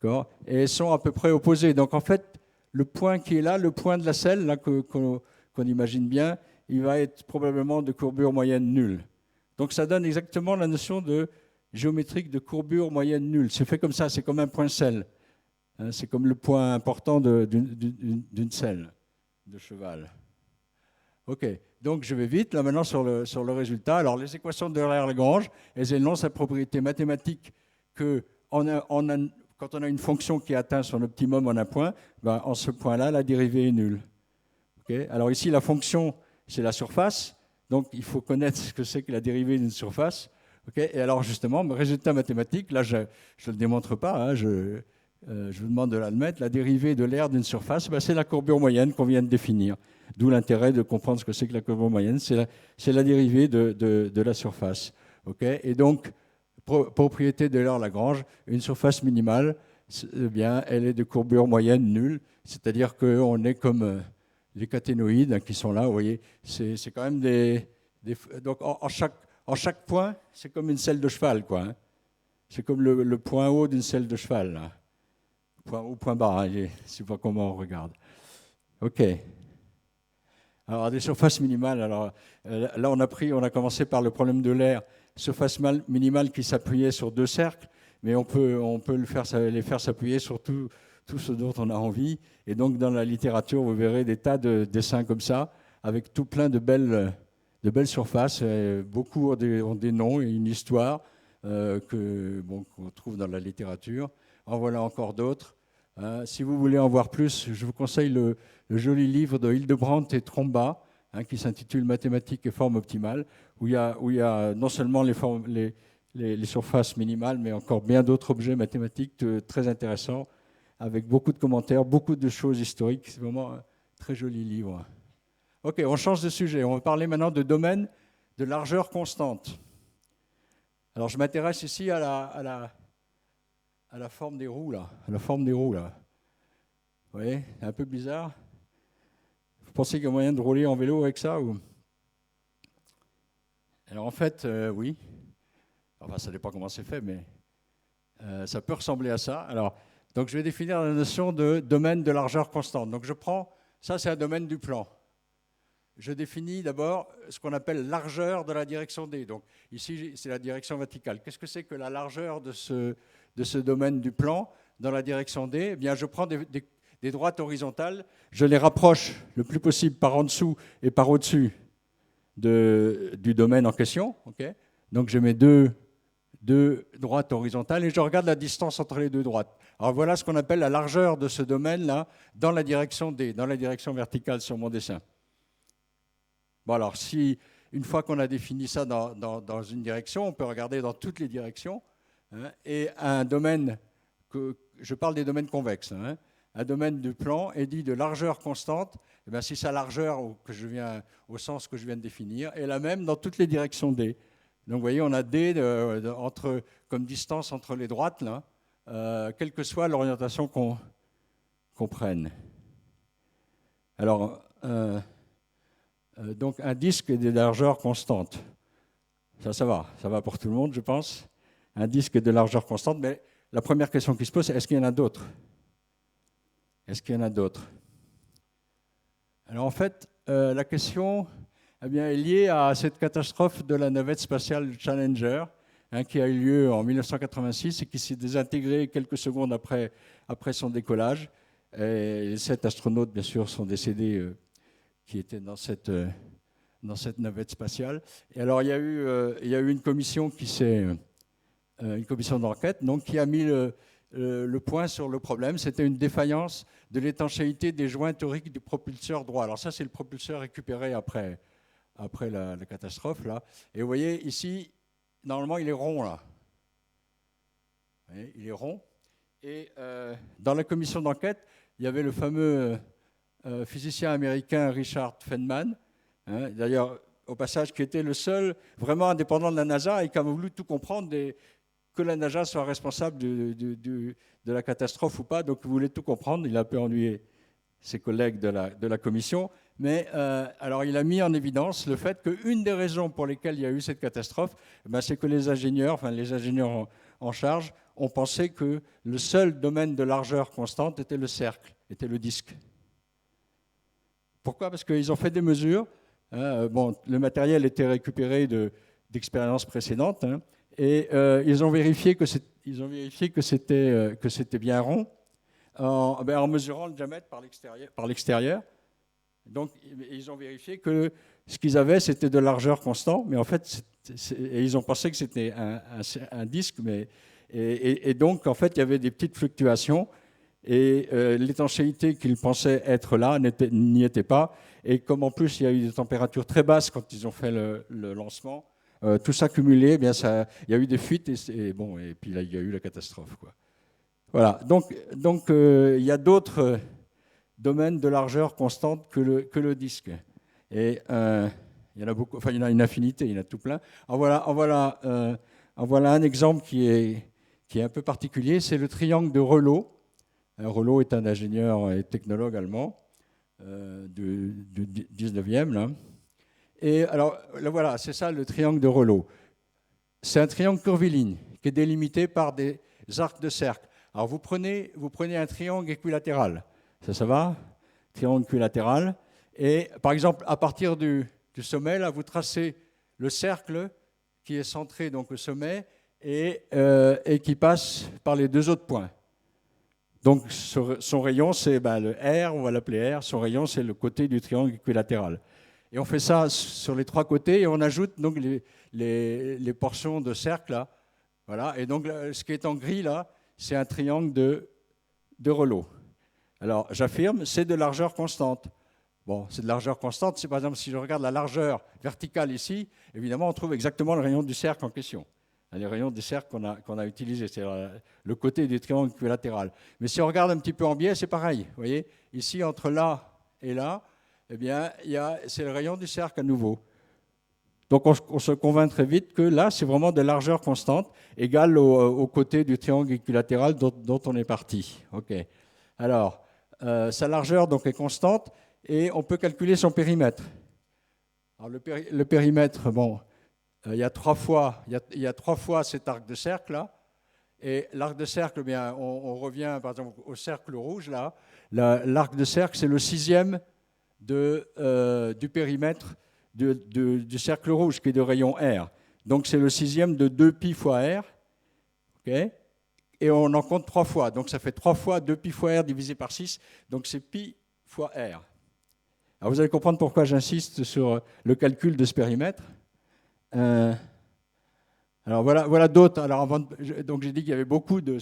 D'accord ? Et elles sont à peu près opposées. Donc en fait, le point qui est là, le point de la selle, là, qu'on imagine bien, il va être probablement de courbure moyenne nulle. Donc ça donne exactement la notion de géométrique de courbure moyenne nulle. C'est fait comme ça, c'est comme un point selle. Hein, c'est comme le point important d'une selle de cheval. OK, donc je vais vite, là maintenant sur le résultat. Alors les équations d'Euler-Lagrange, elles énoncent la propriété mathématique que quand on a une fonction qui atteint son optimum en un point, ben, en ce point-là, la dérivée est nulle. Okay, alors ici, la fonction, c'est la surface, donc il faut connaître ce que c'est que la dérivée d'une surface. Okay, et alors justement, résultat mathématique, là je ne le démontre pas, hein, je vous demande de l'admettre, la dérivée de l'aire d'une surface, ben, c'est la courbure moyenne qu'on vient de définir. D'où l'intérêt de comprendre ce que c'est que la courbure moyenne, c'est la dérivée de la surface. Okay, et donc, propriété de Euler-Lagrange, une surface minimale, eh bien, elle est de courbure moyenne nulle, c'est-à-dire qu'on est comme les caténoïdes, hein, qui sont là, vous voyez, c'est quand même donc en chaque point, c'est comme une selle de cheval, quoi. Hein. C'est comme le point haut d'une selle de cheval, là. Point haut, point bas, hein, je ne sais pas comment on regarde. OK. Alors, des surfaces minimales, alors là, on a commencé par le problème de l'air, surface minimale qui s'appuyait sur deux cercles, mais on peut les faire s'appuyer sur tout ce dont on a envie. Et donc, dans la littérature, vous verrez des tas de dessins comme ça, avec tout plein de belles surfaces. Beaucoup ont des noms et une histoire qu'on trouve dans la littérature. En voilà encore d'autres. Si vous voulez en voir plus, je vous conseille le joli livre de Hildebrandt et Tromba, hein, qui s'intitule Mathématiques et formes optimales, où il y a non seulement les surfaces minimales, mais encore bien d'autres objets mathématiques très intéressants, avec beaucoup de commentaires, beaucoup de choses historiques. C'est vraiment un très joli livre. OK, on change de sujet. On va parler maintenant de domaine de largeur constante. Alors, je m'intéresse ici à la forme des roues, là. À la forme des roues, là. Vous voyez, c'est un peu bizarre. Vous pensez qu'il y a moyen de rouler en vélo avec ça ou... Alors, en fait, oui. Enfin, ça dépend comment c'est fait, mais ça peut ressembler à ça. Alors, donc, je vais définir la notion de domaine de largeur constante. Donc, je prends... Ça, c'est un domaine du plan. Je définis d'abord ce qu'on appelle largeur de la direction D. Donc, ici, c'est la direction verticale. Qu'est-ce que c'est que la largeur de ce domaine du plan dans la direction D? Eh bien, je prends des droites horizontales, je les rapproche le plus possible par en dessous et par au-dessus du domaine en question. Okay, donc, je mets deux droites horizontales et je regarde la distance entre les deux droites. Alors, voilà ce qu'on appelle la largeur de ce domaine-là dans la direction D, dans la direction verticale sur mon dessin. Bon, alors, une fois qu'on a défini ça dans une direction, on peut regarder dans toutes les directions. Hein, et un domaine, je parle des domaines convexes, hein, un domaine du plan est dit de largeur constante, et bien si sa largeur, au sens que je viens de définir, est la même dans toutes les directions D. Donc, vous voyez, on a D comme distance entre les droites, là, quelle que soit l'orientation qu'on prenne. Alors, donc un disque est de largeur constante. Ça va pour tout le monde, je pense. Un disque est de largeur constante, mais la première question qui se pose, c'est est-ce qu'il y en a d'autres? Est-ce qu'il y en a d'autres? Alors en fait, la question est liée à cette catastrophe de la navette spatiale Challenger, hein, qui a eu lieu en 1986 et qui s'est désintégrée quelques secondes après son décollage. Et les 7 astronautes, bien sûr, sont décédés qui étaient dans cette navette spatiale. Et alors, il y a eu une commission une commission d'enquête, donc qui a mis le point sur le problème. C'était une défaillance de l'étanchéité des joints toriques du propulseur droit. Alors ça, c'est le propulseur récupéré après la catastrophe, là. Et vous voyez, ici, normalement, il est rond, là. Vous voyez, il est rond. Et dans la commission d'enquête, il y avait le fameux physicien américain Richard Feynman, hein, d'ailleurs, au passage, qui était le seul vraiment indépendant de la NASA et qui a voulu tout comprendre, que la NASA soit responsable de la catastrophe ou pas. Donc, il voulait tout comprendre. Il a un peu ennuyé ses collègues de la commission. Mais alors, il a mis en évidence le fait qu'une des raisons pour lesquelles il y a eu cette catastrophe, c'est que les ingénieurs en charge, ont pensé que le seul domaine de largeur constante était le cercle, était le disque. Pourquoi? Parce qu'ils ont fait des mesures. Le matériel était récupéré d'expériences précédentes. Hein, Et ils ont vérifié que c'était bien rond en mesurant le diamètre par l'extérieur. Donc, ils ont vérifié que ce qu'ils avaient, c'était de largeur constante, mais en fait, et ils ont pensé que c'était un disque, et donc, en fait, il y avait des petites fluctuations, et l'étanchéité qu'ils pensaient être là n'y était pas. Et comme en plus, il y a eu des températures très basses quand ils ont fait le lancement, tout ça cumulé, eh bien il y a eu des fuites, et puis là, il y a eu la catastrophe, quoi. Voilà, donc il y a d'autres domaines de largeur constante que le disque. Et il y en a beaucoup, enfin il y en a une infinité, il y en a tout plein. En voilà un exemple qui est un peu particulier, c'est le triangle de Reuleaux. Reuleaux est un ingénieur et technologue allemand du 19e. Là. Et alors, là, voilà, c'est ça le triangle de Reuleaux. C'est un triangle curviligne qui est délimité par des arcs de cercle. Alors, vous prenez un triangle équilatéral. Ça va? Triangle équilatéral. Et par exemple, à partir du sommet, là, vous tracez le cercle qui est centré donc au sommet et qui passe par les deux autres points. Donc, son rayon, c'est le R, on va l'appeler R. Son rayon, c'est le côté du triangle équilatéral. Et on fait ça sur les trois côtés et on ajoute donc les portions de cercle là. Voilà. Et donc, ce qui est en gris là, c'est un triangle de Reuleaux. Alors, j'affirme, c'est de largeur constante. Bon, c'est de largeur constante. C'est par exemple, si je regarde la largeur verticale ici, évidemment, on trouve exactement le rayon du cercle en question. Les rayons du cercle qu'on a utilisés, c'est le côté du triangle équilatéral. Mais si on regarde un petit peu en biais, c'est pareil. Vous voyez, ici, entre là et là, eh bien, c'est le rayon du cercle à nouveau. Donc, on se convainc très vite que là, c'est vraiment de largeur constante, égale au côté du triangle équilatéral dont on est parti. OK. Alors, sa largeur donc, est constante et on peut calculer son périmètre. Alors, le périmètre, bon, il y a trois fois cet arc de cercle là. Et l'arc de cercle, eh bien, on revient par exemple au cercle rouge là. L'arc de cercle, c'est le 6e du périmètre du cercle rouge qui est de rayon R. Donc c'est le 6e de 2π fois R. Okay, et on en compte 3 fois. Donc ça fait 3 fois 2π fois R divisé par 6. Donc c'est π fois R. Alors vous allez comprendre pourquoi j'insiste sur le calcul de ce périmètre. Alors voilà d'autres. Alors donc j'ai dit qu'il y avait beaucoup de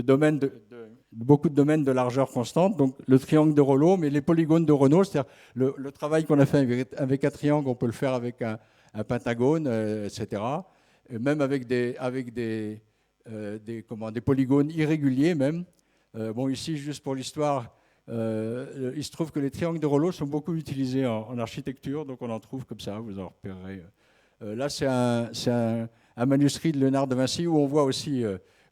domaines de largeur constante. Donc le triangle de Reuleaux, mais les polygones de Renault, c'est-à-dire le travail qu'on a fait avec un triangle, on peut le faire avec un pentagone, etc. Et même avec des polygones irréguliers même. Bon ici juste pour l'histoire. Il se trouve que les triangles de Reuleaux sont beaucoup utilisés en architecture, donc on en trouve comme ça, vous en repérerez. Là, c'est un manuscrit de Léonard de Vinci où on voit aussi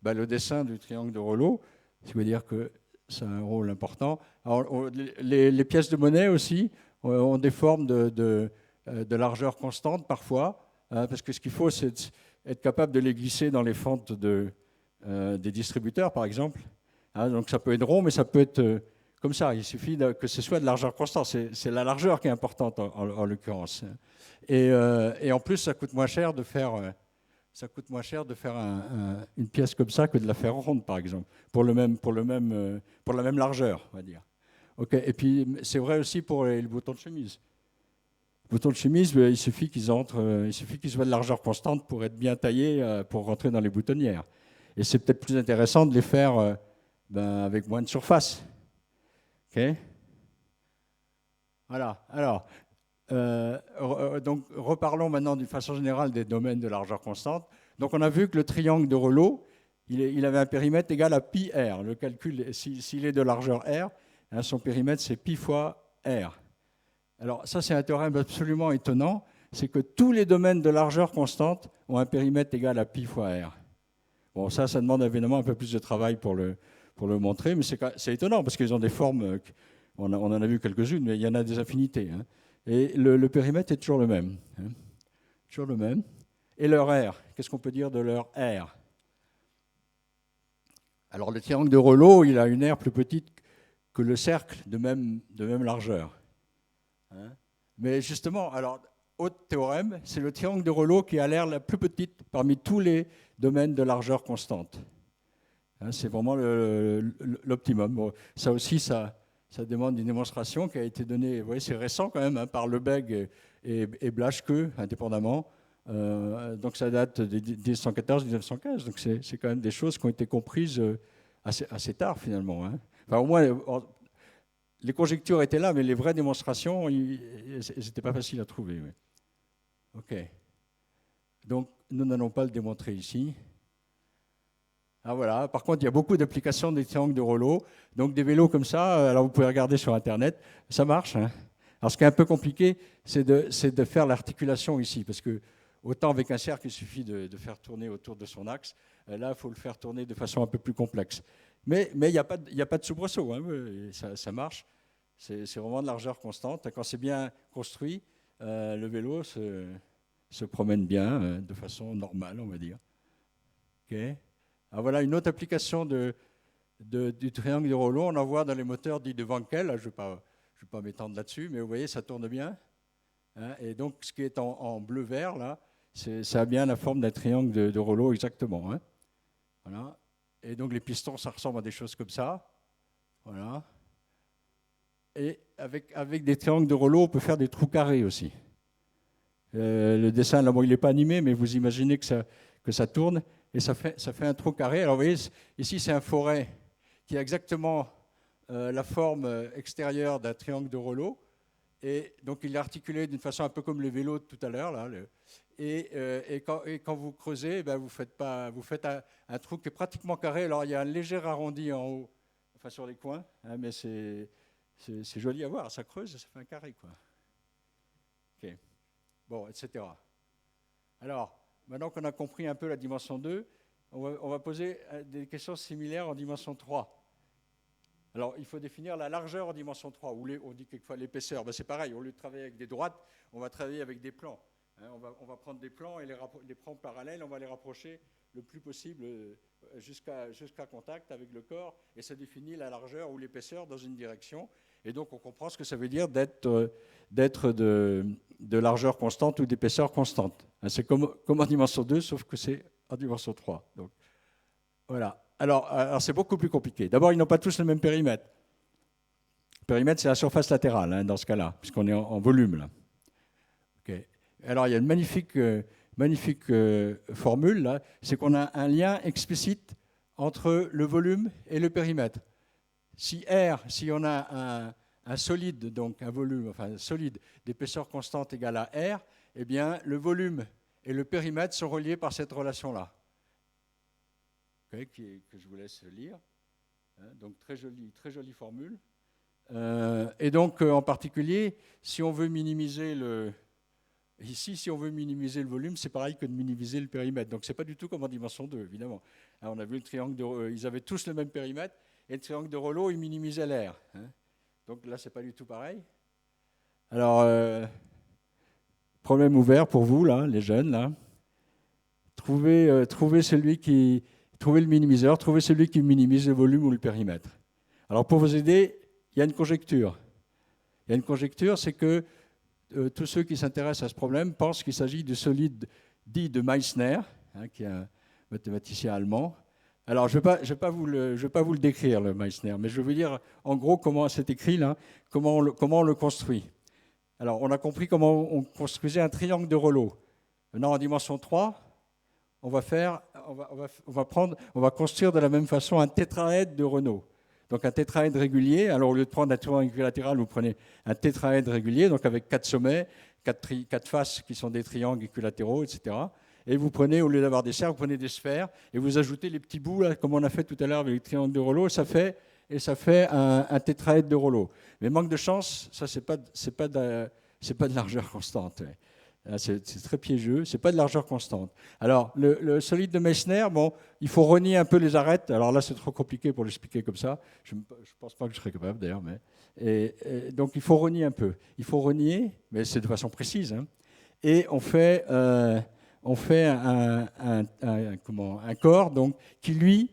le dessin du triangle de Reuleaux, ce qui veut dire que c'est un rôle important. Alors, les pièces de monnaie aussi ont des formes de largeur constante parfois, parce que ce qu'il faut, c'est être capable de les glisser dans les fentes des distributeurs, par exemple. Donc ça peut être rond, mais ça peut être comme ça. Il suffit que ce soit de largeur constante. C'est la largeur qui est importante en l'occurrence. Et en plus, ça coûte moins cher de faire une pièce comme ça que de la faire ronde, par exemple, pour la même largeur, on va dire. Okay. Et puis, c'est vrai aussi pour les boutons de chemise. Les boutons de chemise, il suffit qu'ils soient de largeur constante pour être bien taillés, pour rentrer dans les boutonnières. Et c'est peut-être plus intéressant de les faire avec moins de surface. Okay. Voilà. Alors, donc, reparlons maintenant d'une façon générale des domaines de largeur constante. Donc, on a vu que le triangle de Reuleaux, il avait un périmètre égal à pi r. Le calcul, s'il est de largeur r, son périmètre, c'est pi fois r. Alors, ça, c'est un théorème absolument étonnant. C'est que tous les domaines de largeur constante ont un périmètre égal à pi fois r. Bon, ça demande évidemment un peu plus de travail pour le montrer, mais c'est étonnant parce qu'ils ont des formes, on en a vu quelques-unes, mais il y en a des infinités. Hein. Et le périmètre est toujours le même. Hein. Toujours le même. Et leur R, qu'est-ce qu'on peut dire de leur R? Alors le triangle de Reuleaux, il a une R plus petite que le cercle de même largeur. Hein. Mais justement, alors autre théorème, c'est le triangle de Reuleaux qui a l'air la plus petite parmi tous les domaines de largeur constante. Hein, c'est vraiment l'optimum. Bon, ça aussi, ça demande une démonstration qui a été donnée, vous voyez, c'est récent quand même, hein, par Lebesgue et Blaschke, indépendamment. Donc ça date de 1914-1915. Donc c'est quand même des choses qui ont été comprises assez tard, finalement. Hein. Enfin, au moins, les conjectures étaient là, mais les vraies démonstrations, elles n'étaient pas faciles à trouver. Oui. OK. Donc, nous n'allons pas le démontrer ici. Ah, voilà. Par contre, il y a beaucoup d'applications des triangles de Reuleaux. Donc, des vélos comme ça, alors vous pouvez regarder sur Internet, ça marche. Hein. Alors, ce qui est un peu compliqué, c'est de faire l'articulation ici, parce que autant avec un cercle, il suffit de faire tourner autour de son axe. Là, il faut le faire tourner de façon un peu plus complexe. Mais il n'y a pas de soubresaut, hein. Ça marche. C'est vraiment de largeur constante. Quand c'est bien construit, le vélo se promène bien, de façon normale, on va dire. Okay. Alors voilà une autre application du triangle de Reuleaux. On en voit dans les moteurs dits de Wankel. Je ne vais pas m'étendre là-dessus, mais vous voyez, ça tourne bien. Hein. Et donc, ce qui est en bleu-vert, là, ça a bien la forme d'un triangle de Reuleaux exactement. Hein. Voilà. Et donc, les pistons, ça ressemble à des choses comme ça. Voilà. Et avec des triangles de Reuleaux, on peut faire des trous carrés aussi. Le dessin, là, bon, il n'est pas animé, mais vous imaginez que ça tourne et ça fait un trou carré. Alors, vous voyez, ici, c'est un forêt qui a exactement la forme extérieure d'un triangle de Reuleaux. Et donc, il est articulé d'une façon un peu comme les vélos de tout à l'heure. Là, et quand vous creusez, ben, vous faites un trou qui est pratiquement carré. Alors, il y a un léger arrondi en haut, enfin sur les coins, hein, mais c'est joli à voir. Ça creuse et ça fait un carré, quoi. OK. Bon, etc. Alors, maintenant qu'on a compris un peu la dimension 2, on va poser des questions similaires en dimension 3. Alors, il faut définir la largeur en dimension 3, ou on dit quelquefois l'épaisseur. Ben, c'est pareil, au lieu de travailler avec des droites, on va travailler avec des plans. Hein, on va prendre des plans et les plans parallèles, on va les rapprocher le plus possible jusqu'à contact avec le corps, et ça définit la largeur ou l'épaisseur dans une direction. Et donc, on comprend ce que ça veut dire d'être de largeur constante ou d'épaisseur constante. Hein, c'est comme en dimension 2, sauf que c'est en dimension 3. Donc, voilà. Alors c'est beaucoup plus compliqué. D'abord, ils n'ont pas tous le même périmètre. Le périmètre, c'est la surface latérale, hein, dans ce cas-là, puisqu'on est en volume. Là. Okay. Alors, il y a une magnifique formule, là, c'est qu'on a un lien explicite entre le volume et le périmètre. Si on a un solide, donc un volume, enfin solide d'épaisseur constante égale à R, eh bien, le volume et le périmètre sont reliés par cette relation-là. Okay, que je vous laisse lire. Hein, donc, très jolie formule. Et donc, en particulier, si on veut minimiser le volume, c'est pareil que de minimiser le périmètre. Donc, ce n'est pas du tout comme en dimension 2, évidemment. Alors, on a vu le triangle ils avaient tous le même périmètre, et le triangle de Reuleaux, il minimisait l'air. Hein. Donc là, ce n'est pas du tout pareil. Alors, problème ouvert pour vous, là, les jeunes. Là. Trouvez le minimiseur, trouvez celui qui minimise le volume ou le périmètre. Alors, pour vous aider, il y a une conjecture. Il y a une conjecture, c'est que tous ceux qui s'intéressent à ce problème pensent qu'il s'agit du solide dit de Meissner, hein, qui est un mathématicien allemand. Alors, je ne vais pas vous le décrire, le Meissner, mais je vais vous dire en gros comment c'est écrit, là, comment on le construit. Alors, on a compris comment on construisait un triangle de Reuleaux. Maintenant, en dimension 3, on va construire de la même façon un tétraèdre de Renault. Donc un tétraèdre régulier. Alors, au lieu de prendre un triangle équilatéral, vous prenez un tétraèdre régulier, donc avec 4 sommets, 4 faces qui sont des triangles équilatéraux, etc. Et vous prenez, au lieu d'avoir des cercles, vous prenez des sphères et vous ajoutez les petits bouts, là, comme on a fait tout à l'heure avec le triangle de Reuleaux, ça fait un tétraèdre de Reuleaux. Mais manque de chance, ça, c'est pas de largeur constante. C'est très piégeux, c'est pas de largeur constante. Alors, le solide de Meissner, bon, il faut renier un peu les arêtes. Alors là, c'est trop compliqué pour l'expliquer comme ça. Je ne pense pas que je serais capable, d'ailleurs. Et donc, il faut renier un peu. Il faut renier, mais c'est de façon précise. Hein. Et on fait un corps donc, qui lui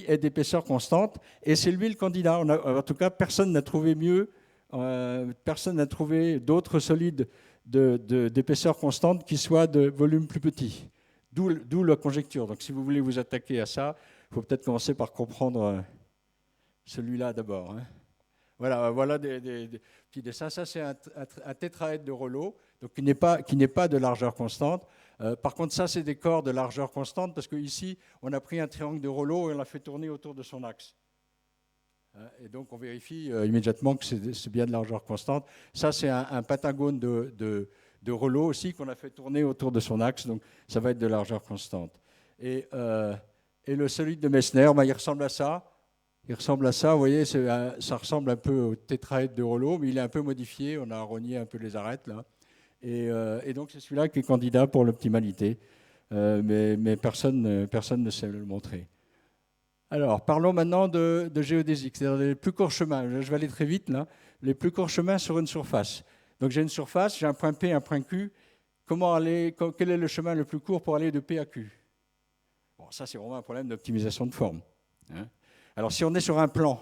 est d'épaisseur constante. Et c'est lui le candidat. En tout cas, personne n'a trouvé mieux. Personne n'a trouvé d'autres solides d'épaisseur constante qui soit de volume plus petit. D'où la conjecture. Donc si vous voulez vous attaquer à ça, il faut peut-être commencer par comprendre celui-là d'abord. Hein. Voilà des petits dessins. Ça, c'est un tétraèdre de Reuleaux, donc qui n'est pas de largeur constante. Par contre, ça, c'est des corps de largeur constante, parce qu'ici, on a pris un triangle de Reuleaux et on l'a fait tourner autour de son axe. Et donc, on vérifie immédiatement que c'est bien de largeur constante. Ça, c'est un pentagone de Reuleaux aussi qu'on a fait tourner autour de son axe, donc ça va être de largeur constante. Et le solide de Messner, il ressemble à ça. Il ressemble à ça, vous voyez, ça ressemble un peu au tétraèdre de Reuleaux, mais il est un peu modifié, on a rogné un peu les arêtes là. Et donc c'est celui-là qui est candidat pour l'optimalité, mais personne ne sait le montrer. Alors, parlons maintenant de géodésique, c'est-à-dire les plus courts chemins. Je vais aller très vite là. Les plus courts chemins sur une surface. Donc j'ai une surface, j'ai un point P, un point Q. Quel est le chemin le plus court pour aller de P à Q? Bon, ça c'est vraiment un problème d'optimisation de forme. Hein. Alors si on est sur un plan,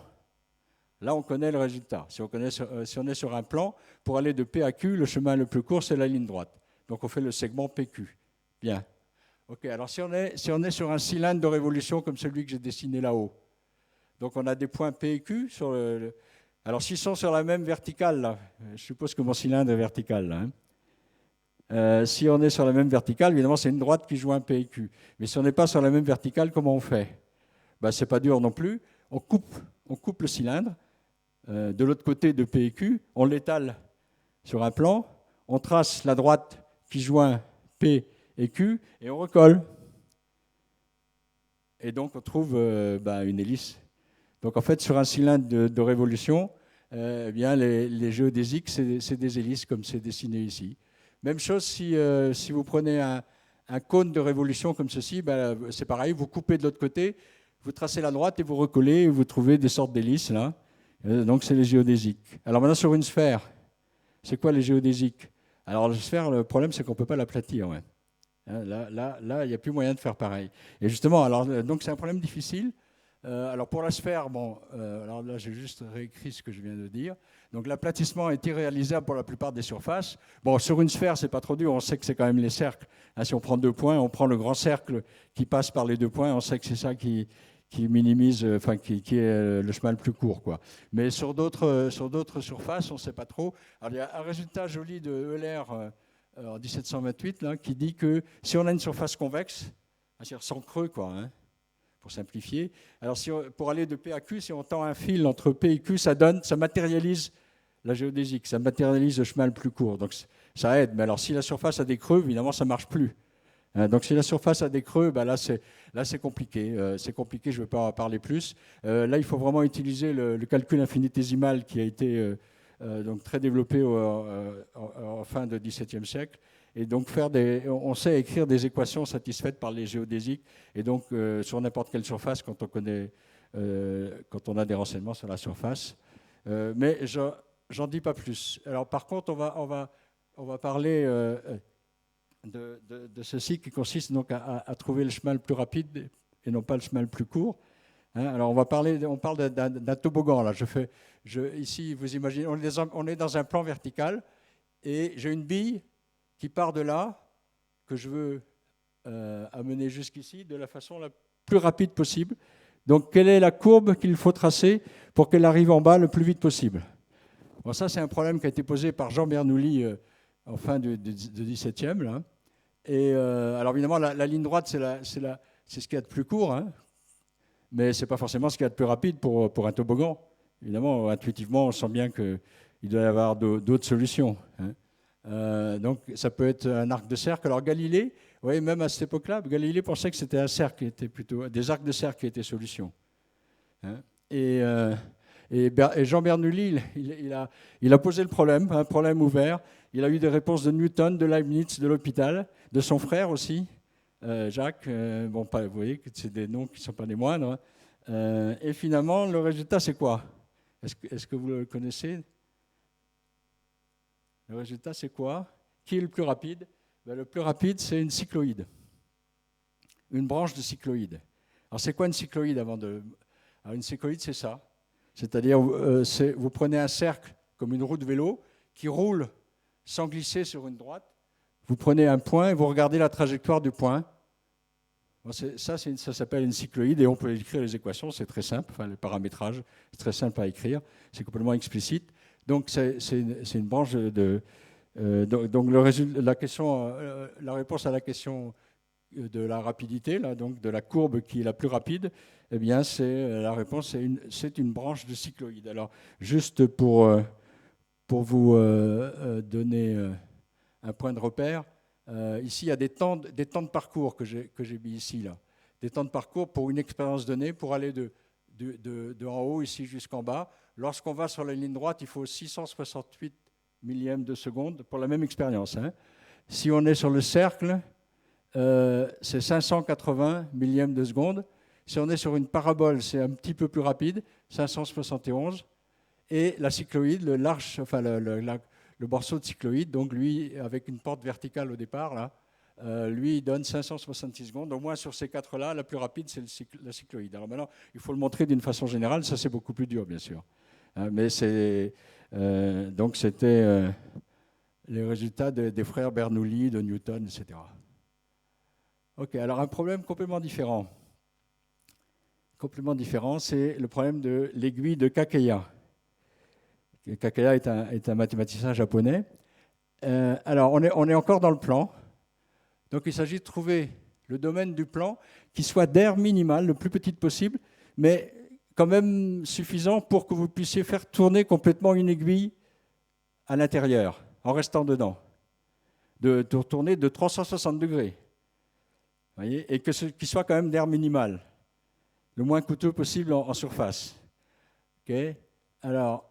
là on connaît le résultat. Si on est sur un plan, pour aller de P à Q, le chemin le plus court c'est la ligne droite. Donc on fait le segment PQ. Bien. Ok, alors si on est sur un cylindre de révolution comme celui que j'ai dessiné là-haut, donc on a des points P et Q sur alors s'ils sont sur la même verticale, là, je suppose que mon cylindre est vertical là. Hein. Si on est sur la même verticale, évidemment c'est une droite qui joint P et Q. Mais si on n'est pas sur la même verticale, comment on fait? C'est pas dur non plus. On coupe le cylindre de l'autre côté de P et Q, on l'étale sur un plan, on trace la droite qui joint P et Q, et on recolle. Et donc, on trouve une hélice. Donc, en fait, sur un cylindre de révolution, bien, les géodésiques, c'est des hélices, comme c'est dessiné ici. Même chose si vous prenez un cône de révolution comme ceci, c'est pareil, vous coupez de l'autre côté, vous tracez la droite et vous recollez, et vous trouvez des sortes d'hélices, là. Donc, c'est les géodésiques. Alors, maintenant, sur une sphère, c'est quoi les géodésiques? Alors, la sphère, le problème, c'est qu'on ne peut pas l'aplatir, ouais. Là, il n'y a plus moyen de faire pareil. Et justement, donc c'est un problème difficile. Alors pour la sphère, alors là j'ai juste réécrit ce que je viens de dire. Donc l'aplatissement est irréalisable pour la plupart des surfaces. Bon, sur une sphère, c'est pas trop dur. On sait que c'est quand même les cercles. Hein, si on prend 2 points, on prend le grand cercle qui passe par les 2 points. On sait que c'est ça qui minimise, qui est le chemin le plus court, quoi. Mais sur d'autres surfaces, on ne sait pas trop. Alors il y a un résultat joli de Euler. En 1728, là, qui dit que si on a une surface convexe, c'est-à-dire sans creux, quoi, hein, pour simplifier, alors pour aller de P à Q, si on tend un fil entre P et Q, ça matérialise la géodésique, ça matérialise le chemin le plus court. Donc ça aide, mais alors si la surface a des creux, évidemment, ça ne marche plus. Hein, donc si la surface a des creux, là c'est compliqué. C'est compliqué, je ne vais pas en parler plus. Là, il faut vraiment utiliser le calcul infinitésimal qui a été... donc très développé en fin du XVIIe siècle. Et donc on sait écrire des équations satisfaites par les géodésiques. Et donc sur n'importe quelle surface, quand on a des renseignements sur la surface. Mais j'en dis pas plus. Alors par contre, on va parler de ceci qui consiste donc à trouver le chemin le plus rapide et non pas le chemin le plus court. Hein, alors on parle d'un toboggan là. Ici, vous imaginez, on est dans un plan vertical et j'ai une bille qui part de là que je veux amener jusqu'ici de la façon la plus rapide possible. Donc, quelle est la courbe qu'il faut tracer pour qu'elle arrive en bas le plus vite possible? Bon, ça, c'est un problème qui a été posé par Jean Bernoulli en fin du XVIIe. Là. Et alors, évidemment, la ligne droite, c'est ce qu'il y a de plus court, hein, mais ce n'est pas forcément ce qu'il y a de plus rapide pour un toboggan. Évidemment, intuitivement, on sent bien qu'il doit y avoir d'autres solutions. Hein. Donc, ça peut être un arc de cercle. Alors, Galilée, vous voyez, même à cette époque-là, Galilée pensait que c'était un cercle qui était plutôt des arcs de cercle qui étaient solution. Hein. Et Jean Bernoulli, il a posé le problème, un problème ouvert. Il a eu des réponses de Newton, de Leibniz, de l'hôpital, de son frère aussi, Jacques. Vous voyez que c'est des noms qui ne sont pas des moindres. Hein. Et finalement, le résultat, c'est quoi? Est-ce que vous le connaissez? Le résultat, c'est quoi? Qui est le plus rapide? Le plus rapide, c'est une cycloïde. Une branche de cycloïde. Alors, c'est quoi une cycloïde Alors, une cycloïde, c'est ça. C'est-à-dire, vous prenez un cercle comme une roue de vélo qui roule sans glisser sur une droite. Vous prenez un point et vous regardez la trajectoire du point. Bon, ça s'appelle une cycloïde et on peut écrire les équations, c'est très simple, enfin le paramétrage, c'est très simple à écrire, c'est complètement explicite. Donc c'est une branche de... donc la réponse à la question de la rapidité, là, donc de la courbe qui est la plus rapide, eh bien la réponse c'est une branche de cycloïde. Alors juste pour vous donner un point de repère, ici il y a des temps de parcours que j'ai mis ici là, des temps de parcours pour une expérience donnée pour aller de en haut ici jusqu'en bas. Lorsqu'on va sur la ligne droite, il faut 668 millièmes de seconde pour la même expérience. Hein. Si on est sur le cercle, c'est 580 millièmes de seconde. Si on est sur une parabole, c'est un petit peu plus rapide, 571. Et la cycloïde, le morceau de cycloïde, donc lui, avec une porte verticale au départ, là, lui, il donne 566 secondes. Au moins sur ces quatre-là, la plus rapide, c'est la cycloïde. Alors maintenant, il faut le montrer d'une façon générale. Ça, c'est beaucoup plus dur, bien sûr. Mais donc, c'était les résultats des frères Bernoulli, de Newton, etc. OK, alors un problème complètement différent. C'est le problème de l'aiguille de Kakeya. Kakeya est un mathématicien japonais. Alors, on est encore dans le plan. Donc, il s'agit de trouver le domaine du plan qui soit d'air minimal, le plus petit possible, mais quand même suffisant pour que vous puissiez faire tourner complètement une aiguille à l'intérieur, en restant dedans. De tourner de 360 degrés. Vous voyez, et qu'il soit quand même d'air minimal, le moins coûteux possible en surface. Okay. Alors,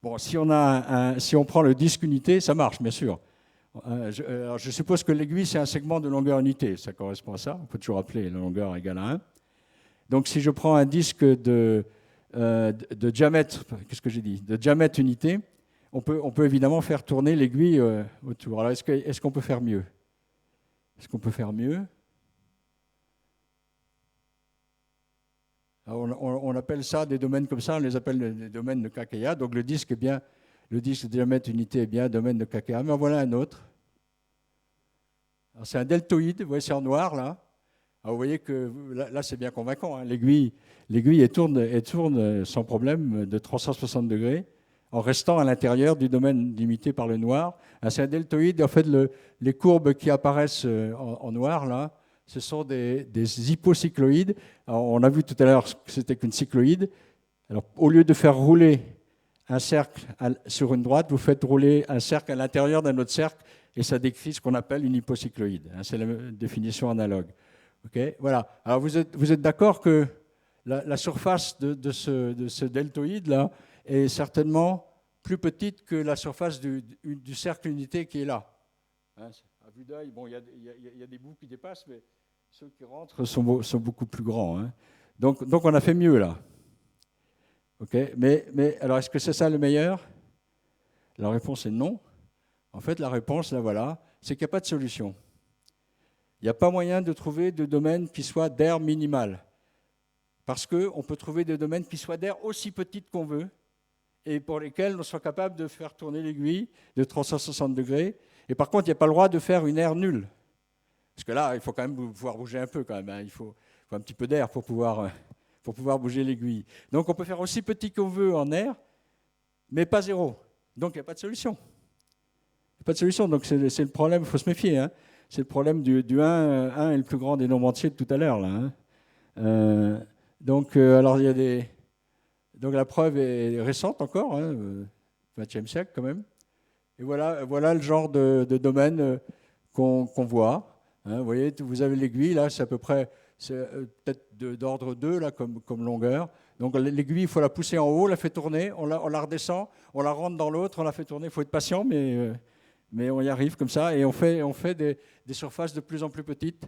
bon, si on prend le disque unité, ça marche, bien sûr. Je suppose que l'aiguille, c'est un segment de longueur unité, ça correspond à ça. On peut toujours appeler la longueur égale à 1. Donc, si je prends un disque de diamètre, qu'est-ce que j'ai dit, de diamètre unité, on peut évidemment faire tourner l'aiguille autour. Alors, est-ce qu'on peut faire mieux? Alors, on appelle ça des domaines comme ça, on les appelle des domaines de Kakeya. Donc le disque de diamètre unité est bien un domaine de Kakeya. Mais en voilà un autre. C'est un deltoïde, vous voyez, c'est en noir là. Alors, vous voyez que là c'est bien convaincant. Hein. L'aiguille elle tourne sans problème de 360 degrés en restant à l'intérieur du domaine limité par le noir. C'est un deltoïde. En fait, les courbes qui apparaissent en noir là, ce sont des hypocycloïdes. Alors, on a vu tout à l'heure que c'était qu'une cycloïde. Alors, au lieu de faire rouler un cercle sur une droite, vous faites rouler un cercle à l'intérieur d'un autre cercle et ça décrit ce qu'on appelle une hypocycloïde. C'est la définition analogue. Okay, voilà. Alors, vous êtes d'accord que la surface de ce deltoïde-là est certainement plus petite que la surface du cercle unité qui est là. Hein, à vue d'œil, bon, il y a des bouts qui dépassent, mais ceux qui rentrent sont beaucoup plus grands. Hein. Donc on a fait mieux là. Okay, mais alors, est-ce que c'est ça le meilleur? La réponse est non. En fait, la réponse, là voilà, c'est qu'il n'y a pas de solution. Il n'y a pas moyen de trouver de domaine qui soit d'air minimal. Parce qu'on peut trouver des domaines qui soient d'air aussi petites qu'on veut et pour lesquels on soit capable de faire tourner l'aiguille de 360 degrés. Et par contre, il n'y a pas le droit de faire une aire nulle. Parce que là, il faut quand même pouvoir bouger un peu. Quand même, hein. Il faut un petit peu d'air pour pouvoir bouger l'aiguille. Donc on peut faire aussi petit qu'on veut en air, mais pas zéro. Donc il n'y a pas de solution. Il n'y a pas de solution. Donc c'est le problème, il faut se méfier. Hein. C'est le problème du 1. 1 est le plus grand des nombres entiers de tout à l'heure. Là, hein. Alors il y a donc la preuve est récente encore, hein, 20e siècle quand même. Et voilà le genre de domaine qu'on voit. Hein. Vous voyez, vous avez l'aiguille, là, c'est à peu près, c'est peut-être d'ordre 2 là, comme longueur. Donc l'aiguille, il faut la pousser en haut, la fait tourner, on la redescend, on la rentre dans l'autre, on la fait tourner. Il faut être patient, mais on y arrive comme ça. Et on fait des surfaces de plus en plus petites.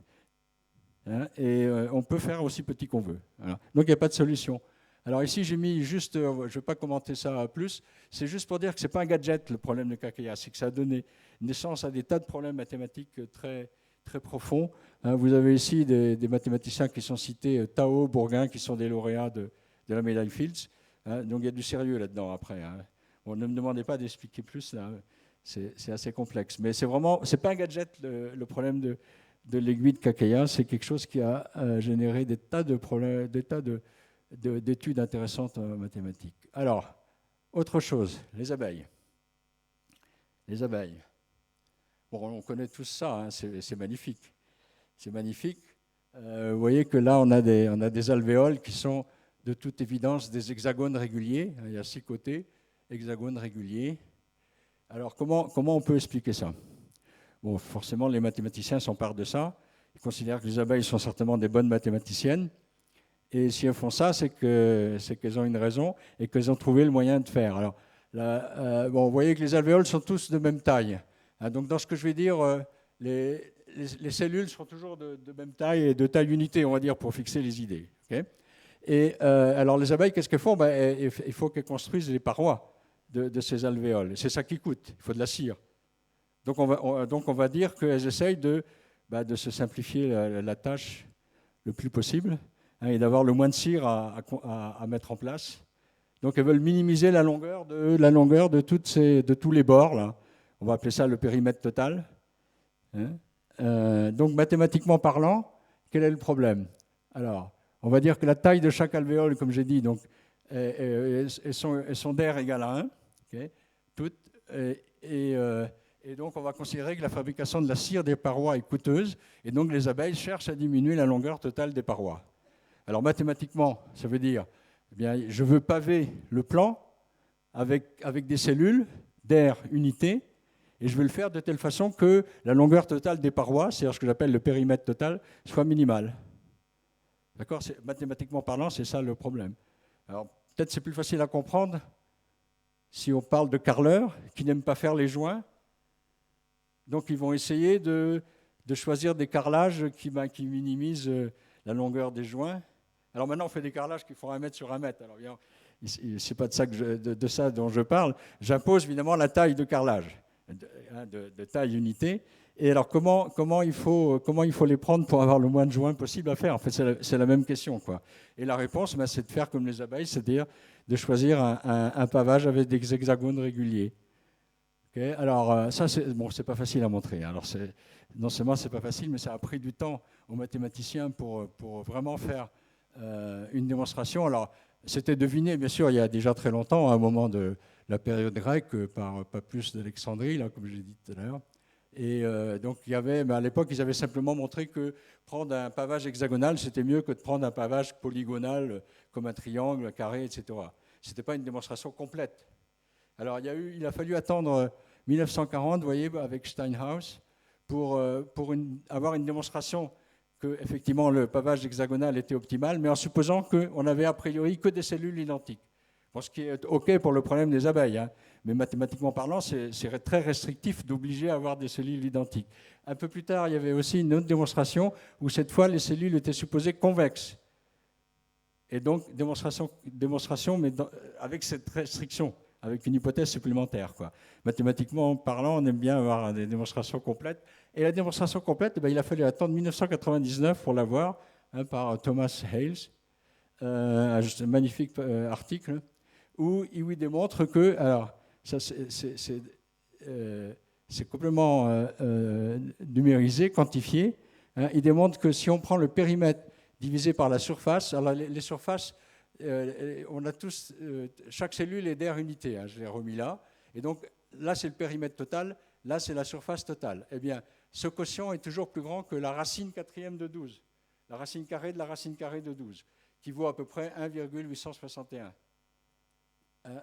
Hein, et on peut faire aussi petit qu'on veut. Voilà. Donc il n'y a pas de solution. Alors ici, j'ai mis juste, je ne vais pas commenter ça plus, c'est juste pour dire que ce n'est pas un gadget le problème de Kakeya, c'est que ça a donné naissance à des tas de problèmes mathématiques très, très profonds. Hein, vous avez ici des mathématiciens qui sont cités, Tao, Bourgain, qui sont des lauréats de la médaille Fields. Hein, donc il y a du sérieux là-dedans après. Hein. Bon, ne me demandez pas d'expliquer plus, là, c'est assez complexe. Mais c'est pas un gadget, le problème de l'aiguille de Kakeya, c'est quelque chose qui a généré des tas de problèmes, des tas d'études intéressantes en mathématiques. Alors, autre chose, les abeilles. Les abeilles. Bon, on connaît tous ça, hein, c'est magnifique. C'est magnifique. Vous voyez que là, on a des alvéoles qui sont de toute évidence des hexagones réguliers. Il y a 6 côtés, hexagones réguliers. Alors, comment on peut expliquer ça? Bon, forcément, les mathématiciens s'emparent de ça. Ils considèrent que les abeilles sont certainement des bonnes mathématiciennes. Et si elles font ça, c'est qu'elles ont une raison et qu'elles ont trouvé le moyen de faire. Alors, là, bon, vous voyez que les alvéoles sont tous de même taille. Hein, donc, dans ce que je vais dire, les cellules sont toujours de même taille et de taille unité, on va dire, pour fixer les idées. Okay, et alors, les abeilles, qu'est-ce qu'elles font? Ben, il faut qu'elles construisent les parois de ces alvéoles. C'est ça qui coûte. Il faut de la cire. Donc, on va dire qu'elles essayent de se simplifier la tâche le plus possible, hein, et d'avoir le moins de cire à mettre en place. Donc, elles veulent minimiser la longueur de tous les bords. Là. On va appeler ça le périmètre total. Hein. Donc, mathématiquement parlant, quel est le problème? Alors, on va dire que la taille de chaque alvéole, comme j'ai dit, donc, elles sont d'air égale à 1. Okay, toutes, et donc, on va considérer que la fabrication de la cire des parois est coûteuse, et donc les abeilles cherchent à diminuer la longueur totale des parois. Alors, mathématiquement, ça veut dire, eh bien, je veux paver le plan avec des cellules d'air unité, et je veux le faire de telle façon que la longueur totale des parois, c'est-à-dire ce que j'appelle le périmètre total, soit minimale. D'accord? Mathématiquement parlant, c'est ça le problème. Alors, peut-être c'est plus facile à comprendre si on parle de carreleurs qui n'aiment pas faire les joints. Donc, ils vont essayer de choisir des carrelages qui minimisent la longueur des joints. Alors maintenant, on fait des carrelages qui font 1 mètre sur 1 mètre. Alors, ce n'est pas de ça dont je parle. J'impose évidemment la taille de carrelage, de taille unité. Et alors, comment il faut les prendre pour avoir le moins de joints possible à faire? En fait, c'est la même question, quoi. Et la réponse, c'est de faire comme les abeilles, c'est-à-dire de choisir un pavage avec des hexagones réguliers. Okay, alors, ça, c'est pas facile à montrer. Alors, non seulement c'est pas facile, mais ça a pris du temps aux mathématiciens pour vraiment faire une démonstration. Alors, c'était deviné, bien sûr, il y a déjà très longtemps, à un moment de la période grecque, par Pappus d'Alexandrie, là, comme je l'ai dit tout à l'heure. Et donc, à l'époque, ils avaient simplement montré que prendre un pavage hexagonal, c'était mieux que de prendre un pavage polygonal, comme un triangle, un carré, etc. Ce n'était pas une démonstration complète. Alors, il a fallu attendre 1940, vous voyez, avec Steinhaus, pour avoir une démonstration que, effectivement, le pavage hexagonal était optimal, mais en supposant qu'on n'avait a priori que des cellules identiques. Bon, ce qui est OK pour le problème des abeilles, hein, mais mathématiquement parlant, c'est très restrictif d'obliger à avoir des cellules identiques. Un peu plus tard, il y avait aussi une autre démonstration où, cette fois, les cellules étaient supposées convexes. Et donc, démonstration mais avec cette restriction, avec une hypothèse supplémentaire, quoi. Mathématiquement parlant, on aime bien avoir des démonstrations complètes. Et la démonstration complète, il a fallu attendre 1999 pour l'avoir, hein, par Thomas Hales, un magnifique article, où il démontre que, alors, ça c'est complètement numérisé, quantifié, hein, il démontre que si on prend le périmètre divisé par la surface, alors les surfaces, on a tous, chaque cellule est d'air unité, hein, je l'ai remis là, et donc là c'est le périmètre total, là c'est la surface totale. Eh bien, ce quotient est toujours plus grand que la racine quatrième de 12, la racine carrée de la racine carrée de 12, qui vaut à peu près 1,861.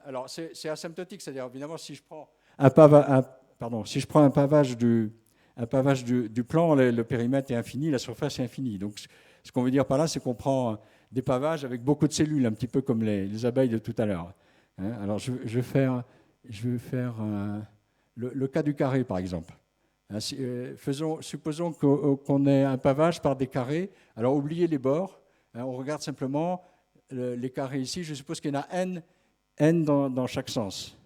Alors c'est asymptotique, c'est-à-dire évidemment si je prends un pavage du plan, le périmètre est infini, la surface est infinie. Donc ce qu'on veut dire par là, c'est qu'on prend des pavages avec beaucoup de cellules, un petit peu comme les abeilles de tout à l'heure. Hein, alors je vais faire le cas du carré, par exemple. Hein, supposons qu'on ait un pavage par des carrés. Alors oubliez les bords. Hein, on regarde simplement les carrés ici. Je suppose qu'il y en a n dans chaque sens.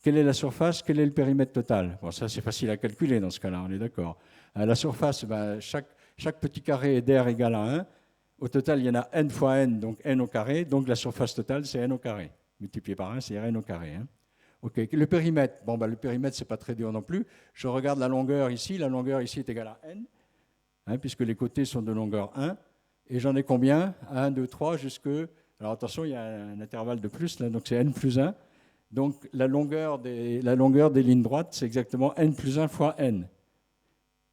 Quelle est la surface? Quel est le périmètre total? Bon, ça c'est facile à calculer dans ce cas-là, on est d'accord. La surface, chaque petit carré est d'air égal à 1. Au total, il y en a n fois n, donc n au carré. Donc la surface totale, c'est n au carré. Multiplié par 1, c'est n au carré. Hein. Ok, le périmètre, bon, le périmètre, ce n'est pas très dur non plus. Je regarde la longueur ici est égale à n, puisque les côtés sont de longueur 1. Et j'en ai combien? 1, 2, 3, jusque... Alors attention, il y a un intervalle de plus, là, donc c'est n plus 1. Donc la longueur des lignes droites, c'est exactement n plus 1 fois n.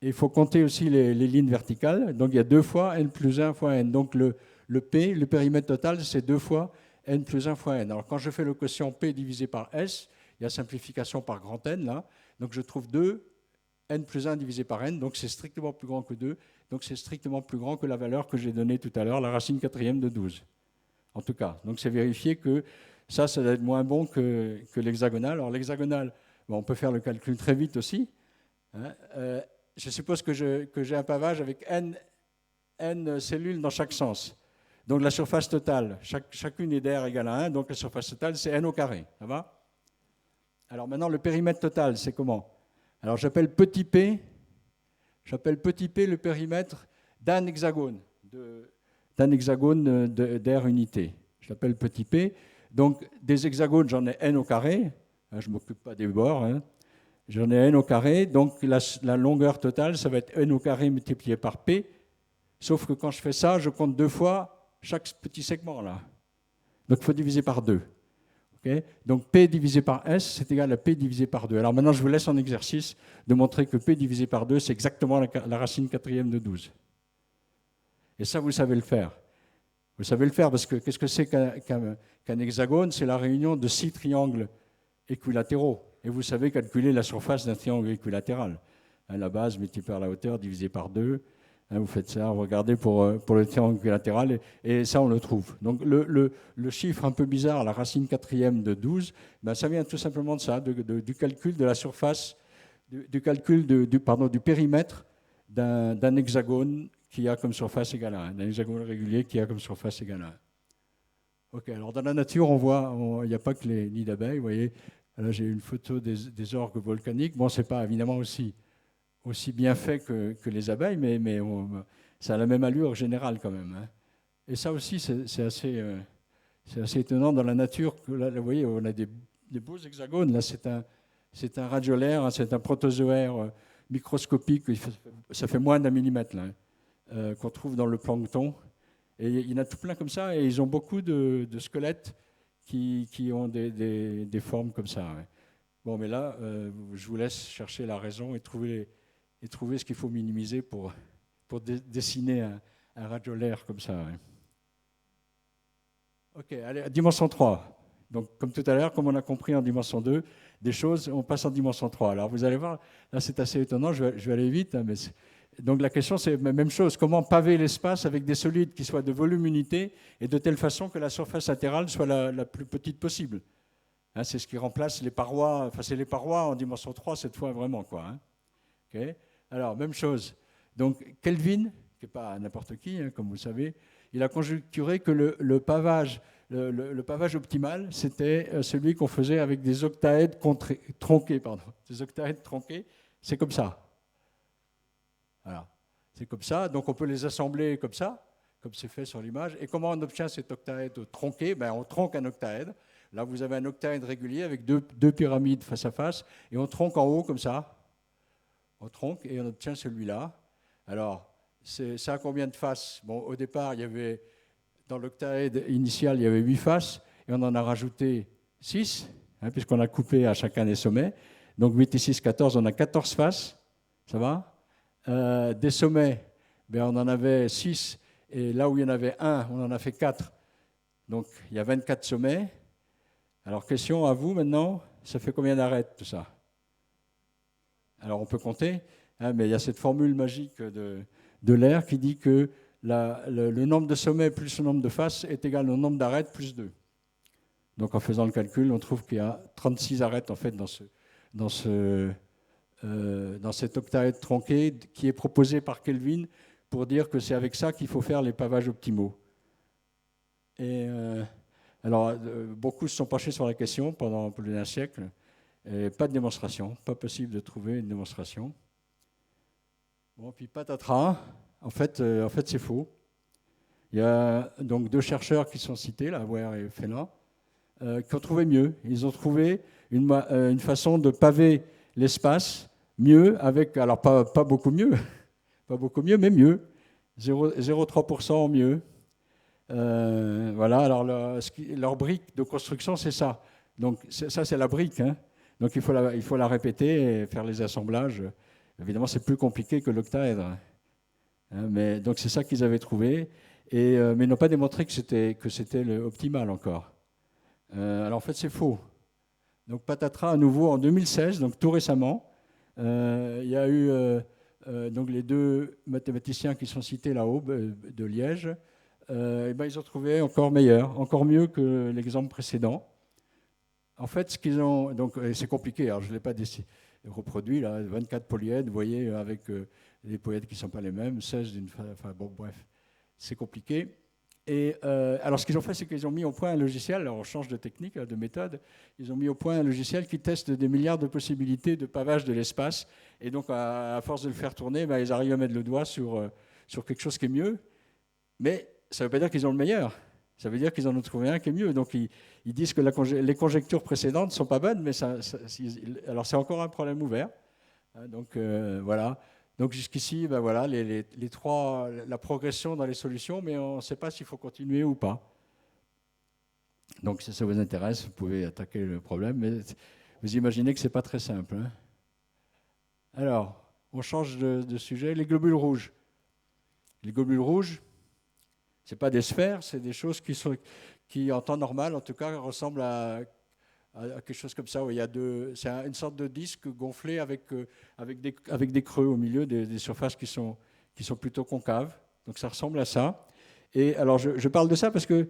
Et il faut compter aussi les lignes verticales. Donc il y a 2 fois n plus 1 fois n. Donc le P, le périmètre total, c'est 2 fois n plus 1 fois n. Alors quand je fais le quotient P divisé par S, il y a simplification par grand N là. Donc je trouve 2 n plus 1 divisé par n. Donc c'est strictement plus grand que 2. Donc c'est strictement plus grand que la valeur que j'ai donnée tout à l'heure, la racine quatrième de 12. En tout cas. Donc c'est vérifié que ça doit être moins bon que l'hexagonal. Alors l'hexagonal, on peut faire le calcul très vite aussi. Je suppose que j'ai un pavage avec n cellules dans chaque sens. Donc la surface totale, chacune est d'R égale à 1, donc la surface totale, c'est n au carré. Ça va? Alors maintenant, le périmètre total, c'est comment? Alors j'appelle petit p le périmètre d'un hexagone d'R unité. Je l'appelle petit p. Donc des hexagones, j'en ai n au carré. Je ne m'occupe pas des bords. J'en ai n au carré. Donc la longueur totale, ça va être n au carré multiplié par p. Sauf que quand je fais ça, je compte 2 fois chaque petit segment là. Donc il faut diviser par 2. Okay? Donc P divisé par S, c'est égal à P divisé par 2. Alors maintenant, je vous laisse en exercice de montrer que P divisé par 2, c'est exactement la racine quatrième de 12. Et ça, vous savez le faire. Vous savez le faire parce que qu'est-ce que c'est qu'un hexagone? C'est la réunion de 6 triangles équilatéraux. Et vous savez calculer la surface d'un triangle équilatéral. La base multipliée par la hauteur divisée par 2. Vous faites ça, regardez pour le triangle équilatéral, et ça, on le trouve. Donc, le chiffre un peu bizarre, la racine quatrième de 12, ça vient tout simplement de ça, du calcul de la surface, du calcul du périmètre d'un hexagone qui a comme surface égale à 1, d'un hexagone régulier qui a comme surface égale à 1. Ok, alors dans la nature, on voit, il n'y a pas que les nids d'abeilles, vous voyez, là j'ai une photo des orgues volcaniques. Bon, ce n'est pas évidemment aussi bien fait que les abeilles, mais ça a la même allure générale quand même. Et ça aussi, c'est assez étonnant dans la nature. Là, vous voyez, on a des beaux hexagones. Là, c'est un radiolaire, c'est un protozoaire microscopique. Ça fait moins d'un millimètre là, qu'on trouve dans le plancton. Et il y en a tout plein comme ça. Et ils ont beaucoup de squelettes qui ont des formes comme ça. Ouais. Bon, mais là, je vous laisse chercher la raison et trouver ce qu'il faut minimiser pour dessiner un radiolaire comme ça. Ouais. Ok, allez, dimension 3. Donc, comme tout à l'heure, comme on a compris en dimension 2, des choses, on passe en dimension 3. Alors, vous allez voir, là, c'est assez étonnant, je vais aller vite. Mais donc, la question, c'est la même chose. Comment paver l'espace avec des solides qui soient de volume unité et de telle façon que la surface latérale soit la plus petite possible. C'est ce qui remplace les parois. Enfin, c'est les parois en dimension 3 cette fois, vraiment, quoi. Okay. Alors, même chose. Donc, Kelvin, qui n'est pas n'importe qui, comme vous le savez, il a conjecturé que le pavage optimal, c'était celui qu'on faisait avec des octaèdres tronqués. Des octaèdres tronqués, c'est comme ça. Voilà. C'est comme ça. Donc, on peut les assembler comme ça, comme c'est fait sur l'image. Et comment on obtient cet octaèdre tronqué? On tronque un octaèdre. Là, vous avez un octaèdre régulier avec deux pyramides face à face. Et on tronque en haut comme ça. On tronque et on obtient celui-là. Alors, ça a combien de faces? Bon, au départ, il y avait, dans l'octaèdre initial, il y avait 8 faces, et on en a rajouté 6, puisqu'on a coupé à chacun des sommets. Donc 8 et 6, 14, on a 14 faces. Ça va? Des sommets, on en avait 6, et là où il y en avait 1, on en a fait 4. Donc il y a 24 sommets. Alors, question à vous maintenant, ça fait combien d'arêtes tout ça? Alors, on peut compter, mais il y a cette formule magique de l'air qui dit que le nombre de sommets plus le nombre de faces est égal au nombre d'arêtes plus 2. Donc, en faisant le calcul, on trouve qu'il y a 36 arêtes en fait dans cet octaèdre tronqué qui est proposé par Kelvin pour dire que c'est avec ça qu'il faut faire les pavages optimaux. Et alors, beaucoup se sont penchés sur la question pendant plus d'un siècle. Et pas de démonstration, pas possible de trouver une démonstration. Bon, puis patatras, en fait c'est faux. Il y a donc 2 chercheurs qui sont cités, là, Ware et Fena, qui ont trouvé mieux. Ils ont trouvé une façon de paver l'espace mieux, avec, alors pas beaucoup mieux, pas beaucoup mieux, mais mieux, 0,3% mieux. Voilà, alors leur brique de construction, c'est ça. Donc ça, c'est la brique, hein. Donc il faut la répéter et faire les assemblages. Évidemment, c'est plus compliqué que l'octaèdre, hein, mais donc c'est ça qu'ils avaient trouvé, mais ils n'ont pas démontré que c'était optimal encore. Alors en fait, c'est faux. Donc patatras à nouveau en 2016, donc tout récemment, il y a eu donc les deux mathématiciens qui sont cités là-haut de Liège. Et ben, ils ont trouvé encore meilleur, encore mieux que l'exemple précédent. En fait, ce qu'ils ont, donc c'est compliqué. Alors je ne l'ai pas reproduit là, 24 polyèdres, vous voyez, avec des polyèdres qui ne sont pas les mêmes, 16 d'une, enfin bon, bref, c'est compliqué. Et alors, ce qu'ils ont fait, c'est qu'ils ont mis au point un logiciel. Alors, on change de technique, de méthode. Ils ont mis au point un logiciel qui teste des milliards de possibilités de pavage de l'espace. Et donc, à force de le faire tourner, ben, ils arrivent à mettre le doigt sur quelque chose qui est mieux. Mais ça ne veut pas dire qu'ils ont le meilleur. Ça veut dire qu'ils en ont trouvé un qui est mieux. Donc, ils disent que les conjectures précédentes ne sont pas bonnes, mais alors c'est encore un problème ouvert. Donc, voilà. Donc jusqu'ici, ben voilà, la progression dans les solutions, mais on ne sait pas s'il faut continuer ou pas. Donc si ça vous intéresse, vous pouvez attaquer le problème, mais vous imaginez que ce n'est pas très simple, hein. Alors, on change de sujet. Les globules rouges. Les globules rouges, ce n'est pas des sphères, c'est des choses qui, en temps normal, en tout cas, ressemblent à quelque chose comme ça, où c'est une sorte de disque gonflé avec des creux au milieu, des surfaces qui sont plutôt concaves. Donc ça ressemble à ça. Et alors je parle de ça parce que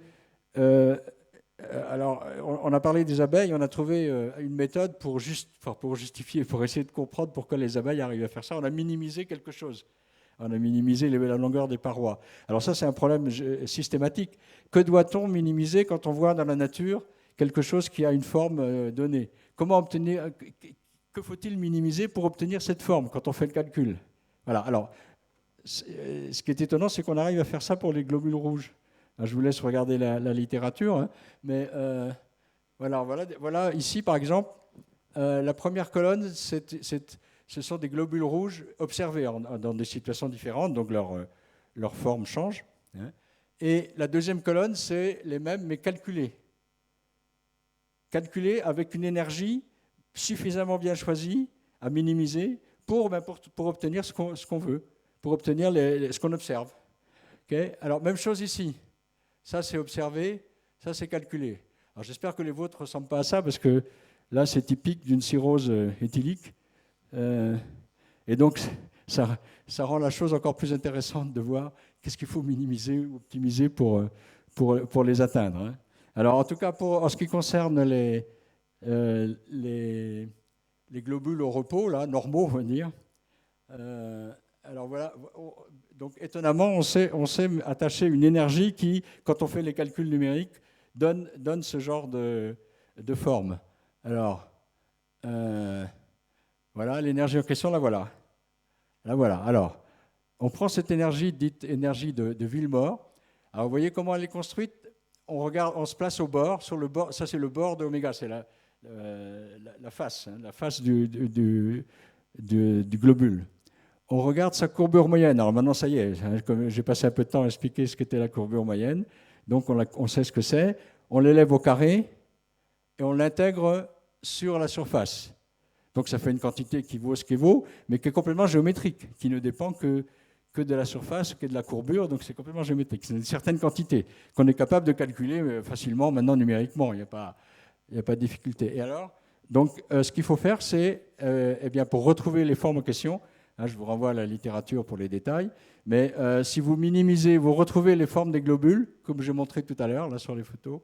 alors on a parlé des abeilles, on a trouvé une méthode pour justifier, pour essayer de comprendre pourquoi les abeilles arrivent à faire ça. On a minimisé quelque chose. On a minimisé la longueur des parois. Alors ça, c'est un problème systématique. Que doit-on minimiser quand on voit dans la nature quelque chose qui a une forme donnée? Comment obtenir, que faut-il minimiser pour obtenir cette forme quand on fait le calcul? Voilà. Alors, ce qui est étonnant, c'est qu'on arrive à faire ça pour les globules rouges. Alors, je vous laisse regarder la littérature, hein, mais voilà, ici, par exemple, la première colonne, ce sont des globules rouges observés dans des situations différentes, donc leur forme change, hein. Et la deuxième colonne, c'est les mêmes, mais calculés. Calculés avec une énergie suffisamment bien choisie à minimiser pour obtenir ce qu'on veut, pour obtenir ce qu'on observe. Okay. Alors, même chose ici. Ça, c'est observé, ça, c'est calculé. Alors, j'espère que les vôtres ne ressemblent pas à ça, parce que là, c'est typique d'une cirrhose éthylique. Et donc, ça rend la chose encore plus intéressante de voir qu'est-ce qu'il faut minimiser ou optimiser pour les atteindre, hein. Alors, en tout cas, en ce qui concerne les globules au repos, là, normaux, on va dire, alors voilà, donc étonnamment, on sait attacher une énergie qui, quand on fait les calculs numériques, donne ce genre de forme. Alors, voilà, l'énergie en question, la voilà. La voilà. Alors, on prend cette énergie dite énergie de Villemort. Alors, vous voyez comment elle est construite? On se place au bord, sur le bord, ça c'est le bord de oméga, c'est la face, hein, la face du globule. On regarde sa courbure moyenne. Alors maintenant, ça y est, hein, comme j'ai passé un peu de temps à expliquer ce qu'était la courbure moyenne, donc on sait ce que c'est. On l'élève au carré et on l'intègre sur la surface. Donc ça fait une quantité qui vaut ce qui vaut, mais qui est complètement géométrique, qui ne dépend que de la surface, que de la courbure, donc c'est complètement géométrique. C'est une certaine quantité qu'on est capable de calculer facilement maintenant numériquement, il n'y a pas de difficulté. Et alors, donc ce qu'il faut faire, c'est, eh bien, pour retrouver les formes en question, hein, je vous renvoie à la littérature pour les détails, mais si vous minimisez, vous retrouvez les formes des globules, comme j'ai montré tout à l'heure, là sur les photos,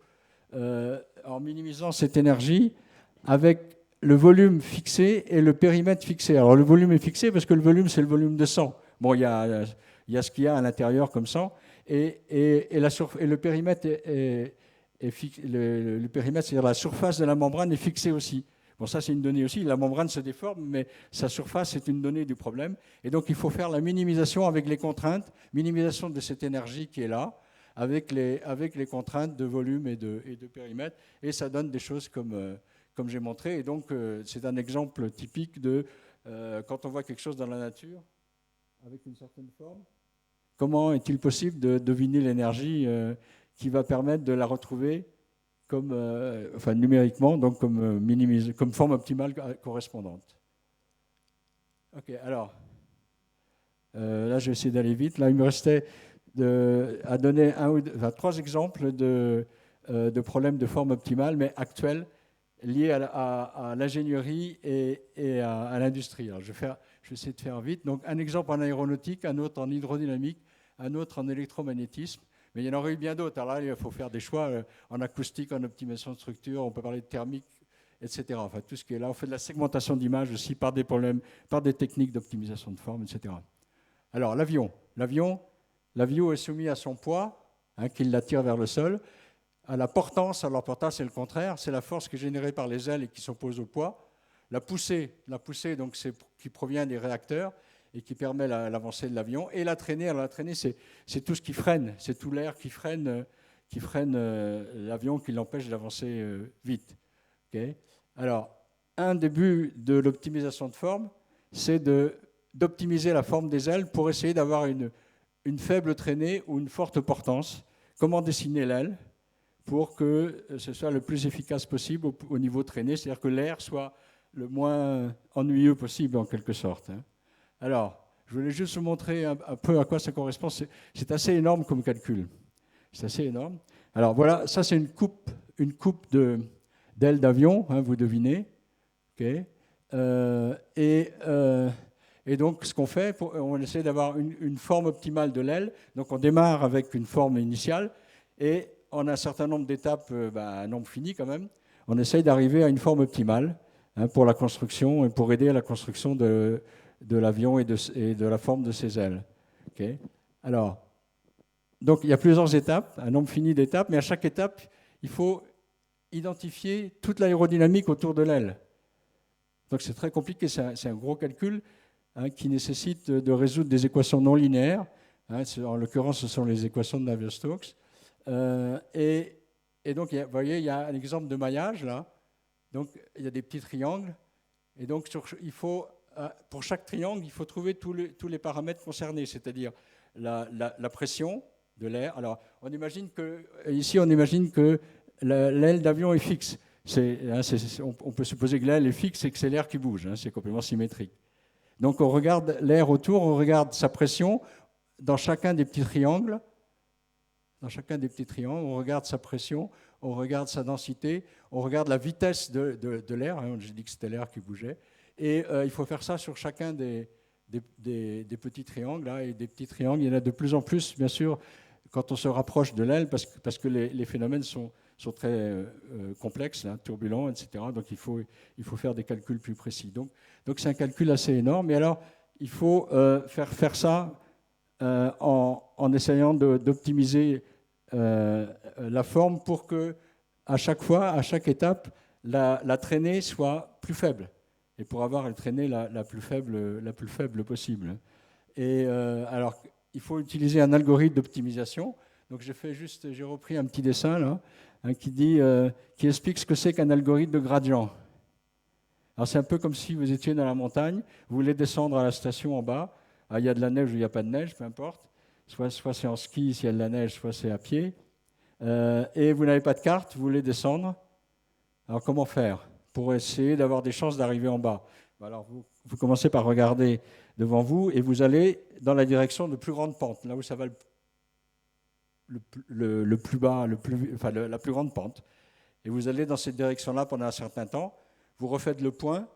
en minimisant cette énergie avec le volume fixé et le périmètre fixé. Alors le volume est fixé parce que le volume, c'est le volume de sang. Bon, il y a ce qu'il y a à l'intérieur comme sang, et le périmètre le périmètre, c'est-à-dire la surface de la membrane, est fixée aussi. Bon, ça, c'est une donnée aussi. La membrane se déforme, mais sa surface est une donnée du problème. Et donc, il faut faire la minimisation avec les contraintes, minimisation de cette énergie qui est là, avec les contraintes de volume et de périmètre. Et ça donne des choses comme comme j'ai montré. Et donc, c'est un exemple typique de quand on voit quelque chose dans la nature avec une certaine forme, comment est-il possible de deviner l'énergie qui va permettre de la retrouver comme, numériquement, donc comme forme optimale correspondante. Ok, alors, là, je vais essayer d'aller vite. Là, il me restait à donner trois exemples de problèmes de forme optimale, mais actuels, liés à l'ingénierie et à l'industrie. Alors, je vais essayer de faire vite. Donc, un exemple en aéronautique, un autre en hydrodynamique, un autre en électromagnétisme. Mais il y en aurait eu bien d'autres. Alors là, il faut faire des choix en acoustique, en optimisation de structure, on peut parler de thermique, etc. Enfin, tout ce qui est là. On fait de la segmentation d'images aussi par des problèmes, par des techniques d'optimisation de forme, etc. Alors, l'avion. L'avion est soumis à son poids, qui l'attire vers le sol. À la portance, alors portance, c'est le contraire, c'est la force qui est générée par les ailes et qui s'oppose au poids. La poussée donc, qui provient des réacteurs et qui permet l'avancée de l'avion. Et la traînée, alors la traînée, c'est tout ce qui freine, c'est tout l'air qui freine l'avion, qui l'empêche d'avancer vite. Okay. Alors, un des buts de l'optimisation de forme, c'est d'optimiser la forme des ailes pour essayer d'avoir une faible traînée ou une forte portance. Comment dessiner l'aile pour que ce soit le plus efficace possible au niveau traîné, c'est-à-dire que l'air soit le moins ennuyeux possible en quelque sorte. Alors, je voulais juste vous montrer un peu à quoi ça correspond. C'est assez énorme comme calcul. C'est assez énorme. Alors voilà, ça c'est une coupe d'ailes d'avion, vous devinez. Okay. Et donc, ce qu'on fait, on essaie d'avoir une forme optimale de l'aile. Donc, on démarre avec une forme initiale et en un certain nombre d'étapes, un nombre fini quand même, on essaye d'arriver à une forme optimale pour la construction et pour aider à la construction de l'avion et de la forme de ses ailes. Okay. Alors, donc il y a plusieurs étapes, un nombre fini d'étapes, mais à chaque étape, il faut identifier toute l'aérodynamique autour de l'aile. Donc c'est très compliqué, c'est un gros calcul qui nécessite de résoudre des équations non linéaires. En l'occurrence, ce sont les équations de Navier-Stokes. Et donc, vous voyez, il y a un exemple de maillage, là. Donc, il y a des petits triangles. Et donc, pour chaque triangle, il faut trouver tous les paramètres concernés, c'est-à-dire la pression de l'air. Alors, ici, on imagine que l'aile d'avion est fixe. On peut supposer que l'aile est fixe et que c'est l'air qui bouge. C'est complètement symétrique. Donc, on regarde l'air autour, on regarde sa pression dans chacun des petits triangles. On regarde sa pression, on regarde sa densité, on regarde la vitesse de l'air. J'ai dit que c'était l'air qui bougeait. Et il faut faire ça sur chacun des petits triangles. Et des petits triangles, il y en a de plus en plus, bien sûr, quand on se rapproche de l'aile, parce que les phénomènes sont très complexes, turbulents, etc. Donc il faut faire des calculs plus précis. Donc c'est un calcul assez énorme. Et alors, il faut faire ça en essayant d'optimiser la forme pour que à chaque étape, la traînée soit plus faible. Et pour avoir une traînée la plus faible possible. Et alors, il faut utiliser un algorithme d'optimisation. Donc j'ai repris un petit dessin là, qui explique ce que c'est qu'un algorithme de gradient. Alors c'est un peu comme si vous étiez dans la montagne, vous voulez descendre à la station en bas, il y a de la neige ou il n'y a pas de neige, peu importe, soit c'est en ski s'il y a de la neige, soit c'est à pied, et vous n'avez pas de carte, vous voulez descendre. Alors comment faire pour essayer d'avoir des chances d'arriver en bas? Alors vous commencez par regarder devant vous et vous allez dans la direction de plus grande pente, là où ça va le plus bas, la plus grande pente. Et vous allez dans cette direction-là pendant un certain temps. Vous refaites le point,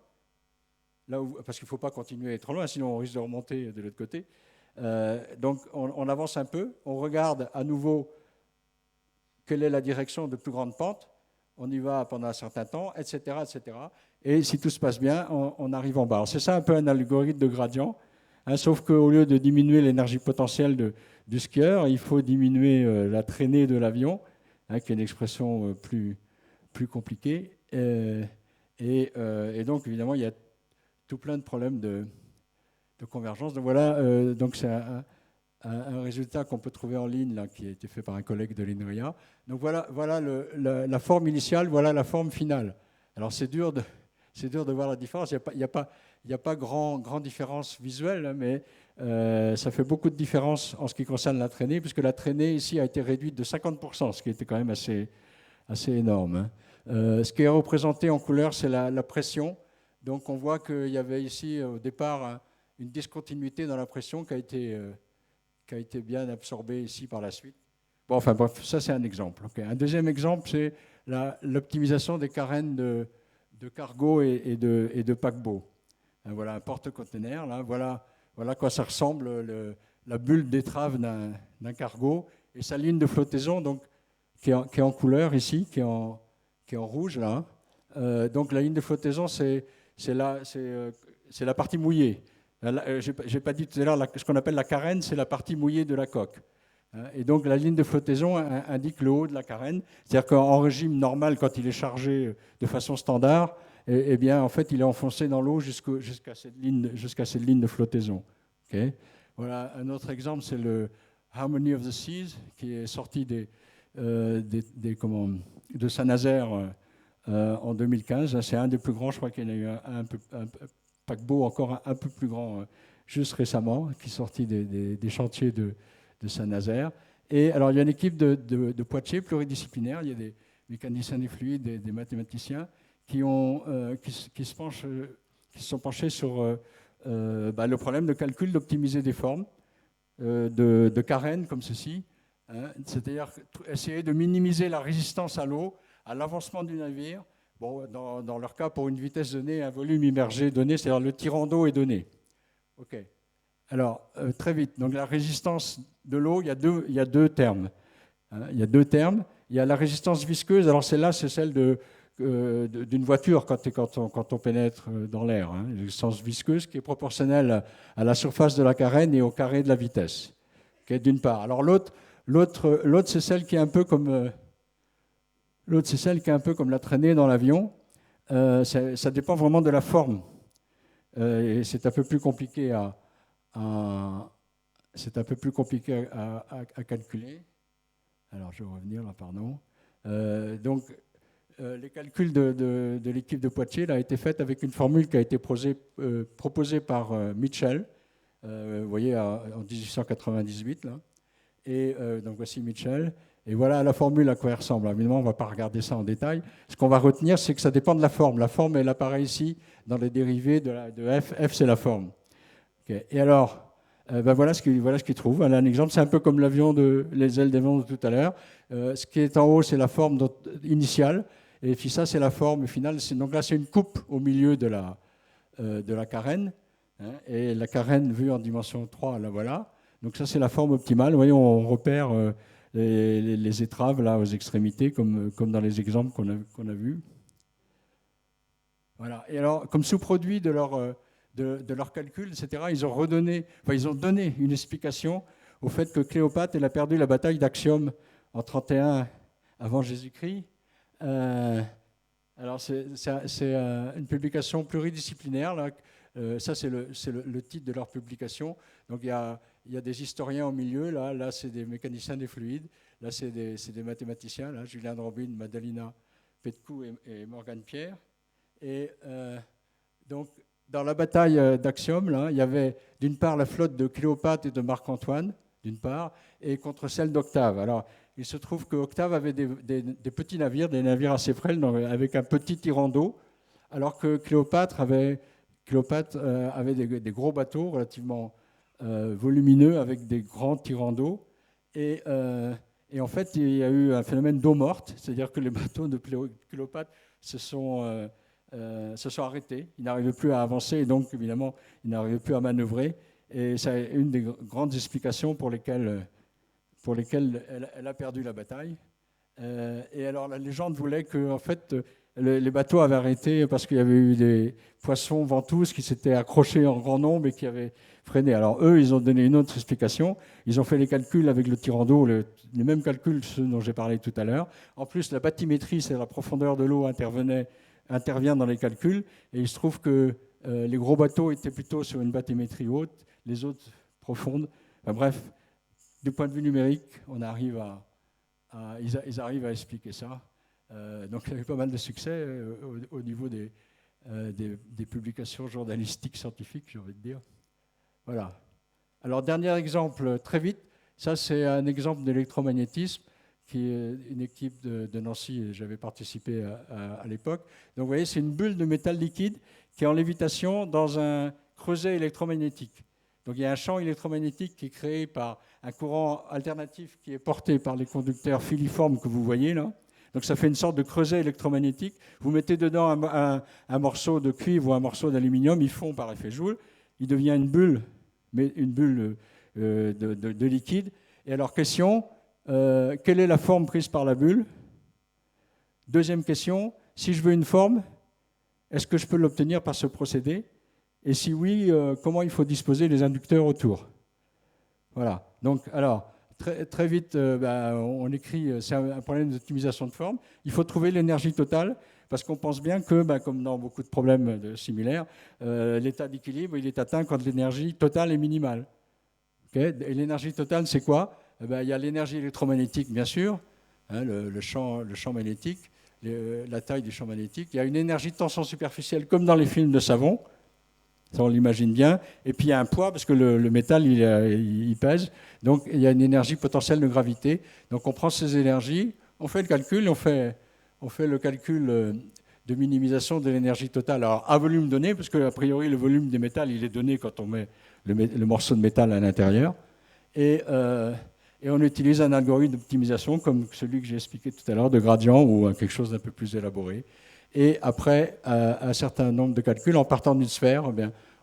parce qu'il ne faut pas continuer trop loin, sinon on risque de remonter de l'autre côté. Donc on avance un peu, on regarde à nouveau quelle est la direction de plus grande pente, on y va pendant un certain temps, etc. etc. Et si tout se passe bien, on arrive en bas. C'est ça un peu un algorithme de gradient, sauf qu'au lieu de diminuer l'énergie potentielle du skieur, il faut diminuer la traînée de l'avion, qui est une expression plus compliquée. Et donc, évidemment, il y a tout plein de problèmes de convergence. Donc voilà, donc c'est un résultat qu'on peut trouver en ligne, là, qui a été fait par un collègue de l'INRIA. Donc voilà la forme initiale, voilà la forme finale. Alors c'est dur de voir la différence. Il n'y a pas grande différence visuelle, hein, mais ça fait beaucoup de différence en ce qui concerne la traînée, puisque la traînée ici a été réduite de 50%, ce qui était quand même assez énorme, hein. Ce qui est représenté en couleur, c'est la pression. Donc on voit qu'il y avait ici au départ une discontinuité dans la pression qui a été bien absorbée ici par la suite. Bon, enfin bref, ça c'est un exemple. Okay. Un deuxième exemple, c'est l'optimisation des carènes de cargo et de paquebot. Voilà un porte-conteneur. Là, voilà à quoi ça ressemble, la bulle d'étrave d'un cargo et sa ligne de flottaison, donc, qui est en couleur ici, qui est en rouge là. Donc la ligne de flottaison, c'est la partie mouillée. Je n'ai pas dit tout à l'heure, ce qu'on appelle la carène, c'est la partie mouillée de la coque. Et donc la ligne de flottaison indique le haut de la carène. C'est-à-dire qu'en régime normal, quand il est chargé de façon standard, eh bien, en fait, il est enfoncé dans l'eau jusqu'à cette ligne de flottaison. Okay. Voilà, un autre exemple, c'est le Harmony of the Seas, qui est sorti de Saint-Nazaire en 2015. C'est un des plus grands, je crois qu'il y en a eu un paquebot encore un peu plus grand juste récemment, qui est sorti des chantiers de Saint-Nazaire. Et alors, il y a une équipe de Poitiers pluridisciplinaire, il y a des mécaniciens des fluides, des mathématiciens, qui se sont penchés sur le problème de calcul, d'optimiser des formes, de carènes comme ceci, hein, c'est-à-dire essayer de minimiser la résistance à l'eau, à l'avancement du navire, bon, dans leur cas, pour une vitesse donnée, un volume immergé donné, c'est-à-dire le tirant d'eau est donné. OK. Alors, très vite, donc la résistance de l'eau, il y a deux termes. Hein, il y a deux termes. Il y a la résistance visqueuse, alors celle-là, c'est celle d'une voiture quand on pénètre dans l'air. Hein, une résistance visqueuse qui est proportionnelle à la surface de la carène et au carré de la vitesse. Okay, d'une part. Alors l'autre, c'est celle qui est un peu comme la traînée dans l'avion. Ça dépend vraiment de la forme. Et c'est un peu plus compliqué à calculer. Alors, je vais revenir là, pardon. Les calculs de l'équipe de Poitiers a été faite avec une formule qui a été proposée par Mitchell, vous voyez, en 1898. Là. Et donc, voici Mitchell. Et voilà la formule à quoi elle ressemble. Évidemment, on ne va pas regarder ça en détail. Ce qu'on va retenir, c'est que ça dépend de la forme. La forme, elle apparaît ici dans les dérivés de F. F, c'est la forme. Okay. Et alors, voilà ce qu'il trouve. Voilà un exemple, c'est un peu comme les ailes d'avion de tout à l'heure. Ce qui est en haut, c'est la forme initiale. Et puis ça, c'est la forme finale. Donc là, c'est une coupe au milieu de la carène. Hein, et la carène vue en dimension 3, la voilà. Donc ça, c'est la forme optimale. Vous voyez, on repère les étraves là, aux extrémités, comme dans les exemples qu'on a vus. Voilà. Et alors, comme sous-produit de leur calcul, etc., ils ont donné une explication au fait que Cléopâtre elle a perdu la bataille d'Actium en 31 avant Jésus-Christ. Alors, c'est une publication pluridisciplinaire. Là. Ça, c'est le titre de leur publication. Donc, il y a des historiens au milieu. Là c'est des mécaniciens des fluides. Là, c'est des mathématiciens. Là, Julien Drobine, Madalina Petcou et Morgane Pierre. Et donc, dans la bataille d'Actium, là, il y avait d'une part la flotte de Cléopâtre et de Marc-Antoine, d'une part, et contre celle d'Octave. Alors, il se trouve qu'Octave avait des petits navires, des navires assez frêles, avec un petit tirant d'eau, alors que Cléopâtre avait des gros bateaux relativement volumineux, avec des grands tirants d'eau. Et en fait, il y a eu un phénomène d'eau morte, c'est-à-dire que les bateaux de Cléopâtre se sont arrêtés, ils n'arrivaient plus à avancer et donc évidemment ils n'arrivaient plus à manœuvrer et c'est une des grandes explications pour lesquelles elle a perdu la bataille. Et alors la légende voulait que en fait les bateaux avaient arrêté parce qu'il y avait eu des poissons ventouses qui s'étaient accrochés en grand nombre et qui avaient freiné. Alors eux, ils ont donné une autre explication. Ils ont fait les calculs avec le tirant d'eau, les mêmes calculs ceux dont j'ai parlé tout à l'heure. En plus, la bathymétrie, c'est la profondeur de l'eau intervient dans les calculs. Et il se trouve que les gros bateaux étaient plutôt sur une bathymétrie haute, les autres profondes. Enfin, bref, du point de vue numérique, ils arrivent à expliquer ça. Donc il y a eu pas mal de succès au niveau des publications journalistiques scientifiques, j'ai envie de dire. Voilà. Alors, dernier exemple, très vite, ça c'est un exemple d'électromagnétisme qui est une équipe de Nancy, et j'avais participé à l'époque. Donc vous voyez, c'est une bulle de métal liquide qui est en lévitation dans un creuset électromagnétique. Donc il y a un champ électromagnétique qui est créé par un courant alternatif qui est porté par les conducteurs filiformes que vous voyez là. Donc ça fait une sorte de creuset électromagnétique. Vous mettez dedans un morceau de cuivre ou un morceau d'aluminium, il fond par effet Joule, il devient une bulle de liquide. Et alors question, quelle est la forme prise par la bulle? Deuxième question, si je veux une forme, est-ce que je peux l'obtenir par ce procédé? Et si oui, comment il faut disposer les inducteurs autour? Voilà. Donc, alors, très vite, on écrit, c'est un problème d'optimisation de forme. Il faut trouver l'énergie totale, parce qu'on pense bien que, comme dans beaucoup de problèmes similaires, l'état d'équilibre, il est atteint quand l'énergie totale est minimale. Okay? Et l'énergie totale, c'est quoi? Il y a l'énergie électromagnétique, bien sûr, hein, le champ magnétique, la taille du champ magnétique. Il y a une énergie de tension superficielle, comme dans les films de savon. Ça, on l'imagine bien. Et puis, il y a un poids, parce que le métal, il pèse. Donc, il y a une énergie potentielle de gravité. Donc, on prend ces énergies, on fait le calcul, on fait le calcul de minimisation de l'énergie totale. Alors, à volume donné, parce qu'a priori, le volume des métals, il est donné quand on met le morceau de métal à l'intérieur. Et on utilise un algorithme d'optimisation, comme celui que j'ai expliqué tout à l'heure, de gradient, ou quelque chose d'un peu plus élaboré. Et après un certain nombre de calculs, en partant d'une sphère,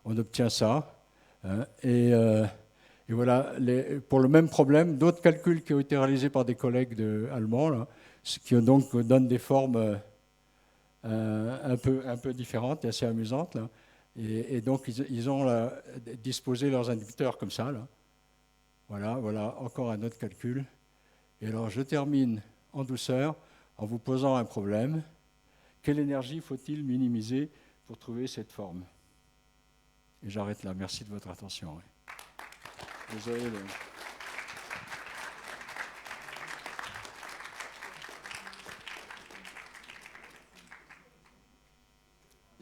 on obtient ça. Hein, et voilà, pour le même problème, d'autres calculs qui ont été réalisés par des collègues allemands, là, qui donc donnent des formes un peu différentes et assez amusantes. Là. Et donc, ils ont disposé leurs inducteurs comme ça. Là. Voilà, encore un autre calcul. Et alors, je termine en douceur en vous posant un problème. Quelle énergie faut-il minimiser pour trouver cette forme? Et j'arrête là. Merci de votre attention. Désolé.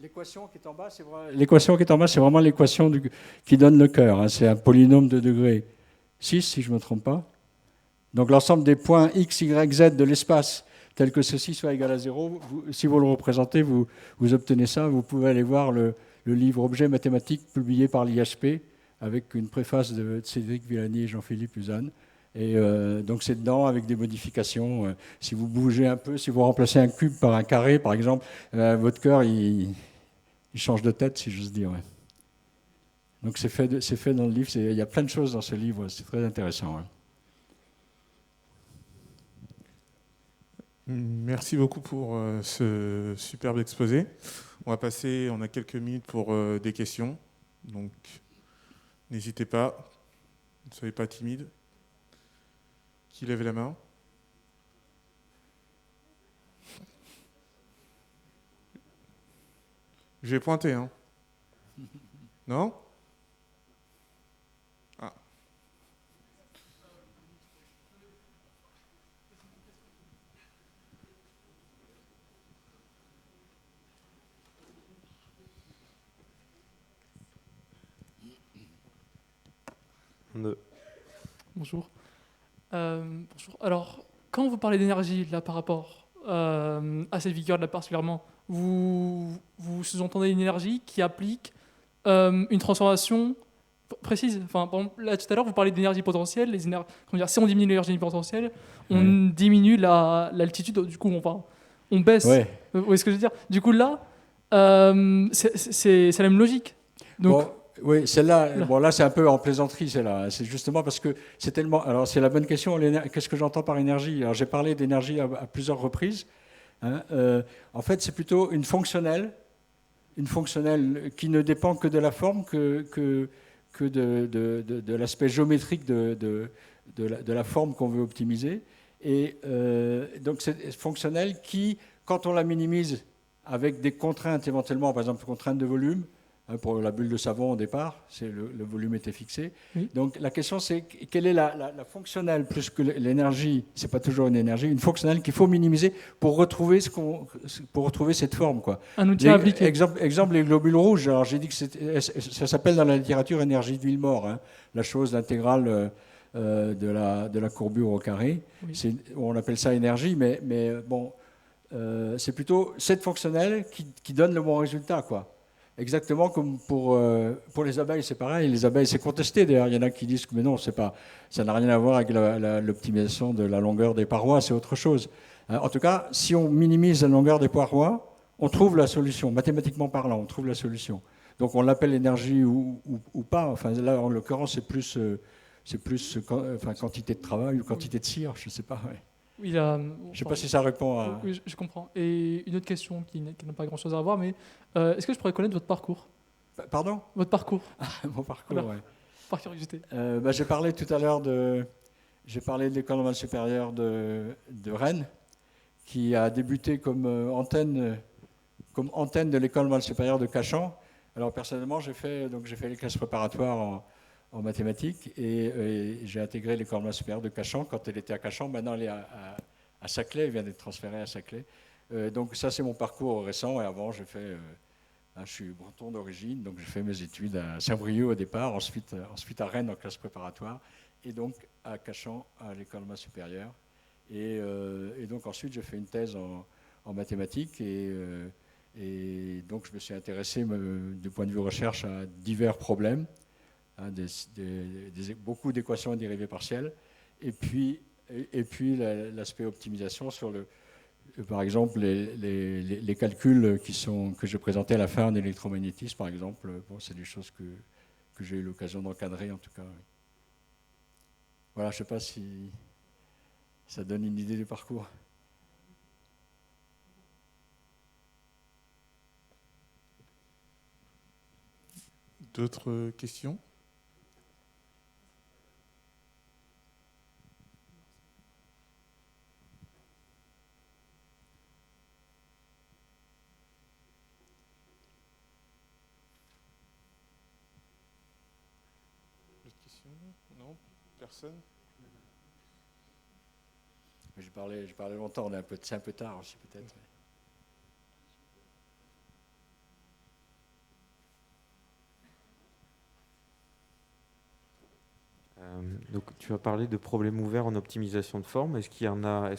L'équation qui est en bas, c'est vraiment l'équation qui donne le cœur. Hein. C'est un polynôme de degré 6, si je ne me trompe pas. Donc l'ensemble des points x, y, z de l'espace, tel que ceci soit égal à 0, si vous le représentez, vous obtenez ça. Vous pouvez aller voir le livre Objets mathématiques publié par l'IHP avec une préface de Cédric Villani et Jean-Philippe Uzanne. Et donc c'est dedans avec des modifications. Si vous bougez un peu, si vous remplacez un cube par un carré, par exemple, votre cœur, il change de tête, si j'ose dire. Ouais. Donc c'est fait dans le livre. Il y a plein de choses dans ce livre. C'est très intéressant. Ouais. Merci beaucoup pour ce superbe exposé. On a quelques minutes pour des questions. Donc, n'hésitez pas. Ne soyez pas timide. Qui lève la main? Je vais pointer, hein. Non? Ah. Bonjour. Bonjour. Alors, quand vous parlez d'énergie, là, par rapport à cette vigueur là particulièrement, vous sous-entendez une énergie qui applique une transformation précise. Enfin, par exemple, là, tout à l'heure, vous parlez d'énergie potentielle. Si on diminue l'énergie potentielle, on diminue l'altitude. Du coup, on baisse. Ouais. Vous voyez ce que je veux dire? Du coup, là, c'est la même logique. Donc, oui, celle-là, là c'est un peu en plaisanterie, celle-là. C'est justement parce que c'est tellement. Alors, c'est la bonne question. Qu'est-ce que j'entends par énergie? Alors, j'ai parlé d'énergie à plusieurs reprises. Hein. En fait, c'est plutôt une fonctionnelle qui ne dépend que de la forme, que de l'aspect géométrique de la forme qu'on veut optimiser. Et donc, c'est fonctionnelle qui, quand on la minimise avec des contraintes éventuellement, par exemple, contraintes de volume, pour la bulle de savon au départ, le volume était fixé. Oui. Donc la question c'est quelle est la fonctionnelle plus que l'énergie, c'est pas toujours une énergie, une fonctionnelle qu'il faut minimiser pour retrouver cette forme, quoi. Un outil à appliquer. Exemple, les globules rouges. Alors j'ai dit que ça s'appelle dans la littérature énergie de Villemort, hein, la chose intégrale de la courbure au carré. Oui. On appelle ça énergie, mais bon, c'est plutôt cette fonctionnelle qui donne le bon résultat, quoi. Exactement comme pour les abeilles, c'est pareil. Les abeilles, c'est contesté d'ailleurs. Il y en a qui disent que mais non, ça n'a rien à voir avec l'optimisation de la longueur des parois, c'est autre chose. En tout cas, si on minimise la longueur des parois, on trouve la solution. Mathématiquement parlant, on trouve la solution. Donc on l'appelle énergie ou pas. Enfin là, en l'occurrence, c'est plus quantité de travail ou quantité de cire, je ne sais pas. Ouais. Je ne sais pas si ça répond à... Oui, je comprends. Et une autre question qui n'a pas grand-chose à voir, mais est-ce que je pourrais connaître votre parcours? Pardon? Votre parcours. Mon parcours, Voilà. ouais. Par curiosité. J'ai parlé tout à l'heure de l'école normale supérieure de Rennes, qui a débuté comme antenne de l'école normale supérieure de Cachan. Alors personnellement, j'ai fait les classes préparatoires en mathématiques et j'ai intégré l'école normale supérieure de Cachan quand elle était à Cachan. Maintenant, elle est à Saclay, elle vient d'être transférée à Saclay. Donc ça, c'est mon parcours récent. Et avant, j'ai fait... je suis breton d'origine, donc j'ai fait mes études à Saint-Brieuc au départ, ensuite à Rennes en classe préparatoire, et donc à Cachan à l'école normale supérieure. Et donc ensuite, j'ai fait une thèse en mathématiques et donc je me suis intéressé du point de vue recherche à divers problèmes. Beaucoup d'équations et dérivées partielles, et puis l'aspect optimisation sur par exemple les calculs que je présentais à la fin en électromagnétisme, par exemple. Bon, c'est des choses que j'ai eu l'occasion d'encadrer en tout cas. Voilà, je ne sais pas si ça donne une idée du parcours. D'autres questions ? Non, personne. J'ai parlé longtemps, c'est un peu tard aussi peut-être. Donc, tu as parlé de problèmes ouverts en optimisation de forme. Est-ce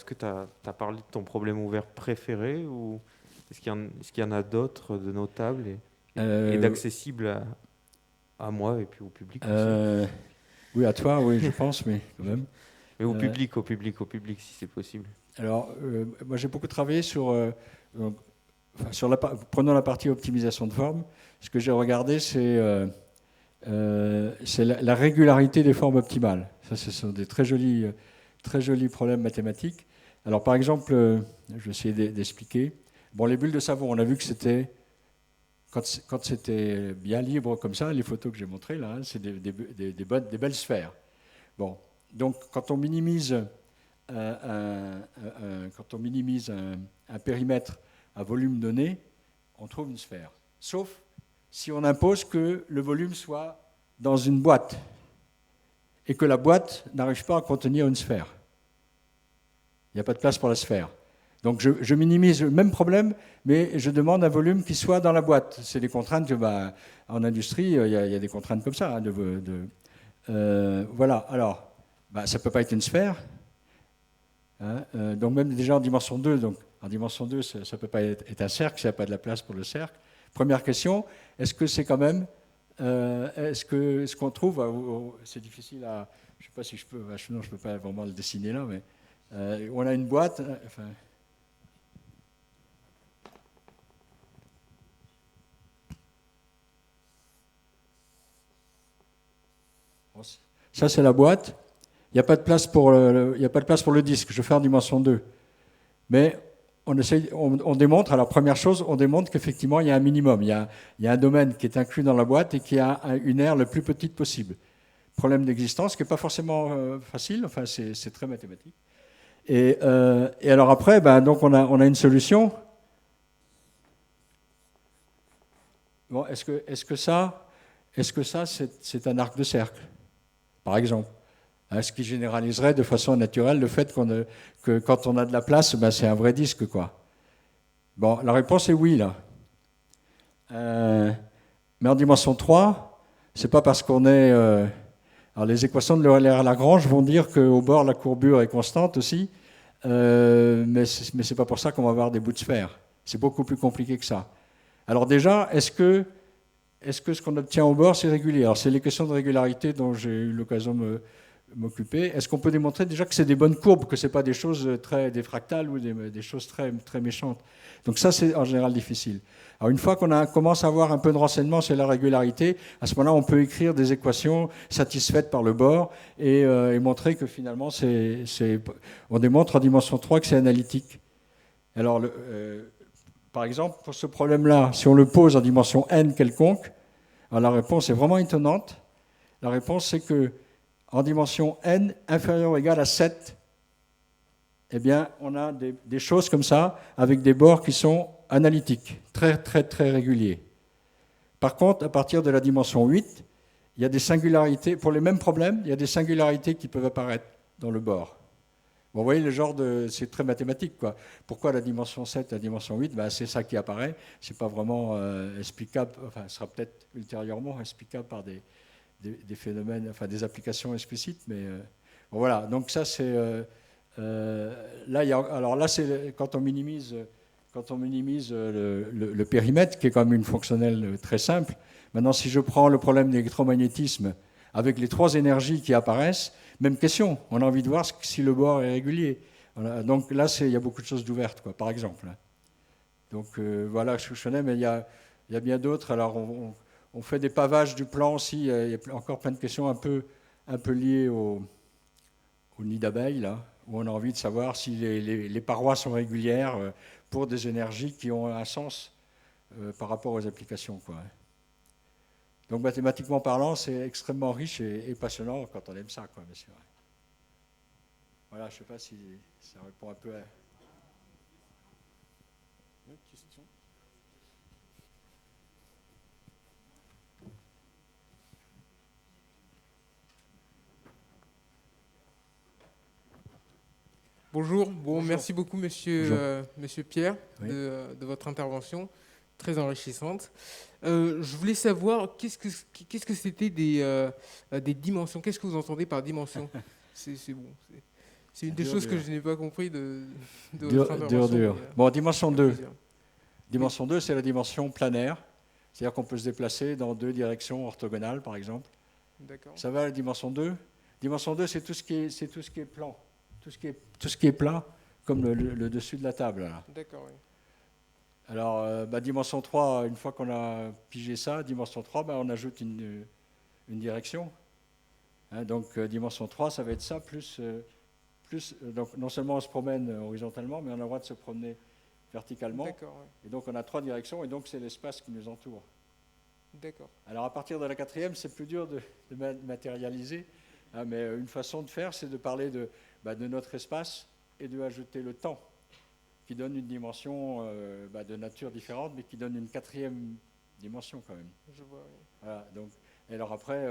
que tu as parlé de ton problème ouvert préféré ou est-ce qu'il y en a d'autres de notables et d'accessibles à moi et puis au public aussi? Oui, à toi, oui, je pense, mais quand même. Mais au public, si c'est possible. Alors, moi, j'ai beaucoup travaillé prenant la partie optimisation de forme. Ce que j'ai regardé, c'est la régularité des formes optimales. Ça, ce sont des très jolis problèmes mathématiques. Alors, par exemple, je vais essayer d'expliquer. Bon, les bulles de savon, on a vu que c'était... Quand c'était bien libre comme ça, les photos que j'ai montrées, là, c'est des belles sphères. Bon, donc quand on minimise un périmètre à volume donné, on trouve une sphère. Sauf si on impose que le volume soit dans une boîte et que la boîte n'arrive pas à contenir une sphère. Il n'y a pas de place pour la sphère. Donc je minimise le même problème, mais je demande un volume qui soit dans la boîte. C'est des contraintes en industrie, il y a des contraintes comme ça. Voilà, alors, ça ne peut pas être une sphère. Hein, donc même déjà en dimension 2, ça ne peut pas être un cercle, s'il n'y a pas de la place pour le cercle. Première question, est-ce que c'est quand même... ce qu'on trouve, c'est difficile à... Je ne sais pas si je peux... Non, je ne peux pas vraiment le dessiner là, mais on a une boîte... Ça, c'est la boîte. Il n'y a pas de place pour le disque. Je fais en dimension 2. Mais on démontre, alors première chose, on démontre qu'effectivement, il y a un minimum. Il y a un domaine qui est inclus dans la boîte et qui a une aire le plus petite possible. Problème d'existence qui n'est pas forcément facile, enfin, c'est très mathématique. Et alors après, donc on a une solution. bon, est-ce que ça, c'est un arc de cercle, par exemple? Ce qui généraliserait de façon naturelle le fait que quand on a de la place, ben c'est un vrai disque, quoi. Bon, la réponse est oui, là. Mais en dimension 3, c'est pas parce qu'on est... alors les équations de Euler-Lagrange vont dire qu'au bord, la courbure est constante aussi, mais c'est pas pour ça qu'on va avoir des bouts de sphère. C'est beaucoup plus compliqué que ça. Alors déjà, est-ce que ce qu'on obtient au bord, c'est régulier? Alors c'est les questions de régularité dont j'ai eu l'occasion de m'occuper. Est-ce qu'on peut démontrer déjà que c'est des bonnes courbes, que ce n'est pas des choses des fractales ou des choses très, très méchantes? Donc ça, c'est en général difficile. Alors une fois qu'on commence à avoir un peu de renseignements sur la régularité, à ce moment-là, on peut écrire des équations satisfaites par le bord et montrer que finalement, on démontre en dimension 3 que c'est analytique. Alors, par exemple, pour ce problème-là, si on le pose en dimension n quelconque, alors la réponse est vraiment étonnante. La réponse, c'est que en dimension n inférieure ou égale à 7, eh bien, on a des choses comme ça, avec des bords qui sont analytiques, très, très, très réguliers. Par contre, à partir de la dimension 8, il y a des singularités, pour les mêmes problèmes, il y a des singularités qui peuvent apparaître dans le bord. Bon, vous voyez, c'est très mathématique, quoi. Pourquoi la dimension 7, la dimension 8? Ben, c'est ça qui apparaît. Ce n'est pas vraiment explicable, enfin, ce sera peut-être ultérieurement explicable par des phénomènes, enfin des applications explicites, mais bon, voilà. Donc ça, c'est là, c'est quand on minimise le périmètre, qui est quand même une fonctionnelle très simple. Maintenant, si je prends le problème de l'électromagnétisme avec les 3 énergies qui apparaissent, même question. On a envie de voir si le bord est régulier. Voilà. Donc là, il y a beaucoup de choses d'ouvertes, quoi, par exemple. Donc voilà, je connais, mais il y a bien d'autres. Alors on fait des pavages du plan aussi. Il y a encore plein de questions un peu liées au nid d'abeille, là, où on a envie de savoir si les parois sont régulières pour des énergies qui ont un sens par rapport aux applications, quoi. Donc mathématiquement parlant, c'est extrêmement riche et passionnant quand on aime ça, quoi, bien sûr. Voilà, je ne sais pas si ça répond un peu à... Une autre question? Bonjour, Bonjour. Merci beaucoup monsieur Pierre Oui. de votre intervention, très enrichissante. Je voulais savoir qu'est-ce que c'était des dimensions, qu'est-ce que vous entendez par dimension? C'est une des choses que je n'ai pas compris de votre intervention. Dur. Bon, dimension 2. Plaisir. Dimension 2, c'est la dimension planaire, c'est-à-dire qu'on peut se déplacer dans 2 directions orthogonales, par exemple. D'accord. Ça va, la dimension 2? Dimension 2, c'est tout ce qui est plan. Tout ce qui est plat, comme le dessus de la table. Là. D'accord, oui. Alors, dimension 3, une fois qu'on a pigé ça, dimension 3, on ajoute une direction. Hein, donc, dimension 3, ça va être ça, plus donc, non seulement on se promène horizontalement, mais on a le droit de se promener verticalement. D'accord, oui. Et donc, on a 3 directions, et donc c'est l'espace qui nous entoure. D'accord. Alors, à partir de la 4e, c'est plus dur de matérialiser. Hein, mais une façon de faire, c'est de parler de notre espace et de ajouter le temps, qui donne une dimension de nature différente, mais qui donne une 4e dimension quand même. Je vois, oui. Voilà, donc, et alors après,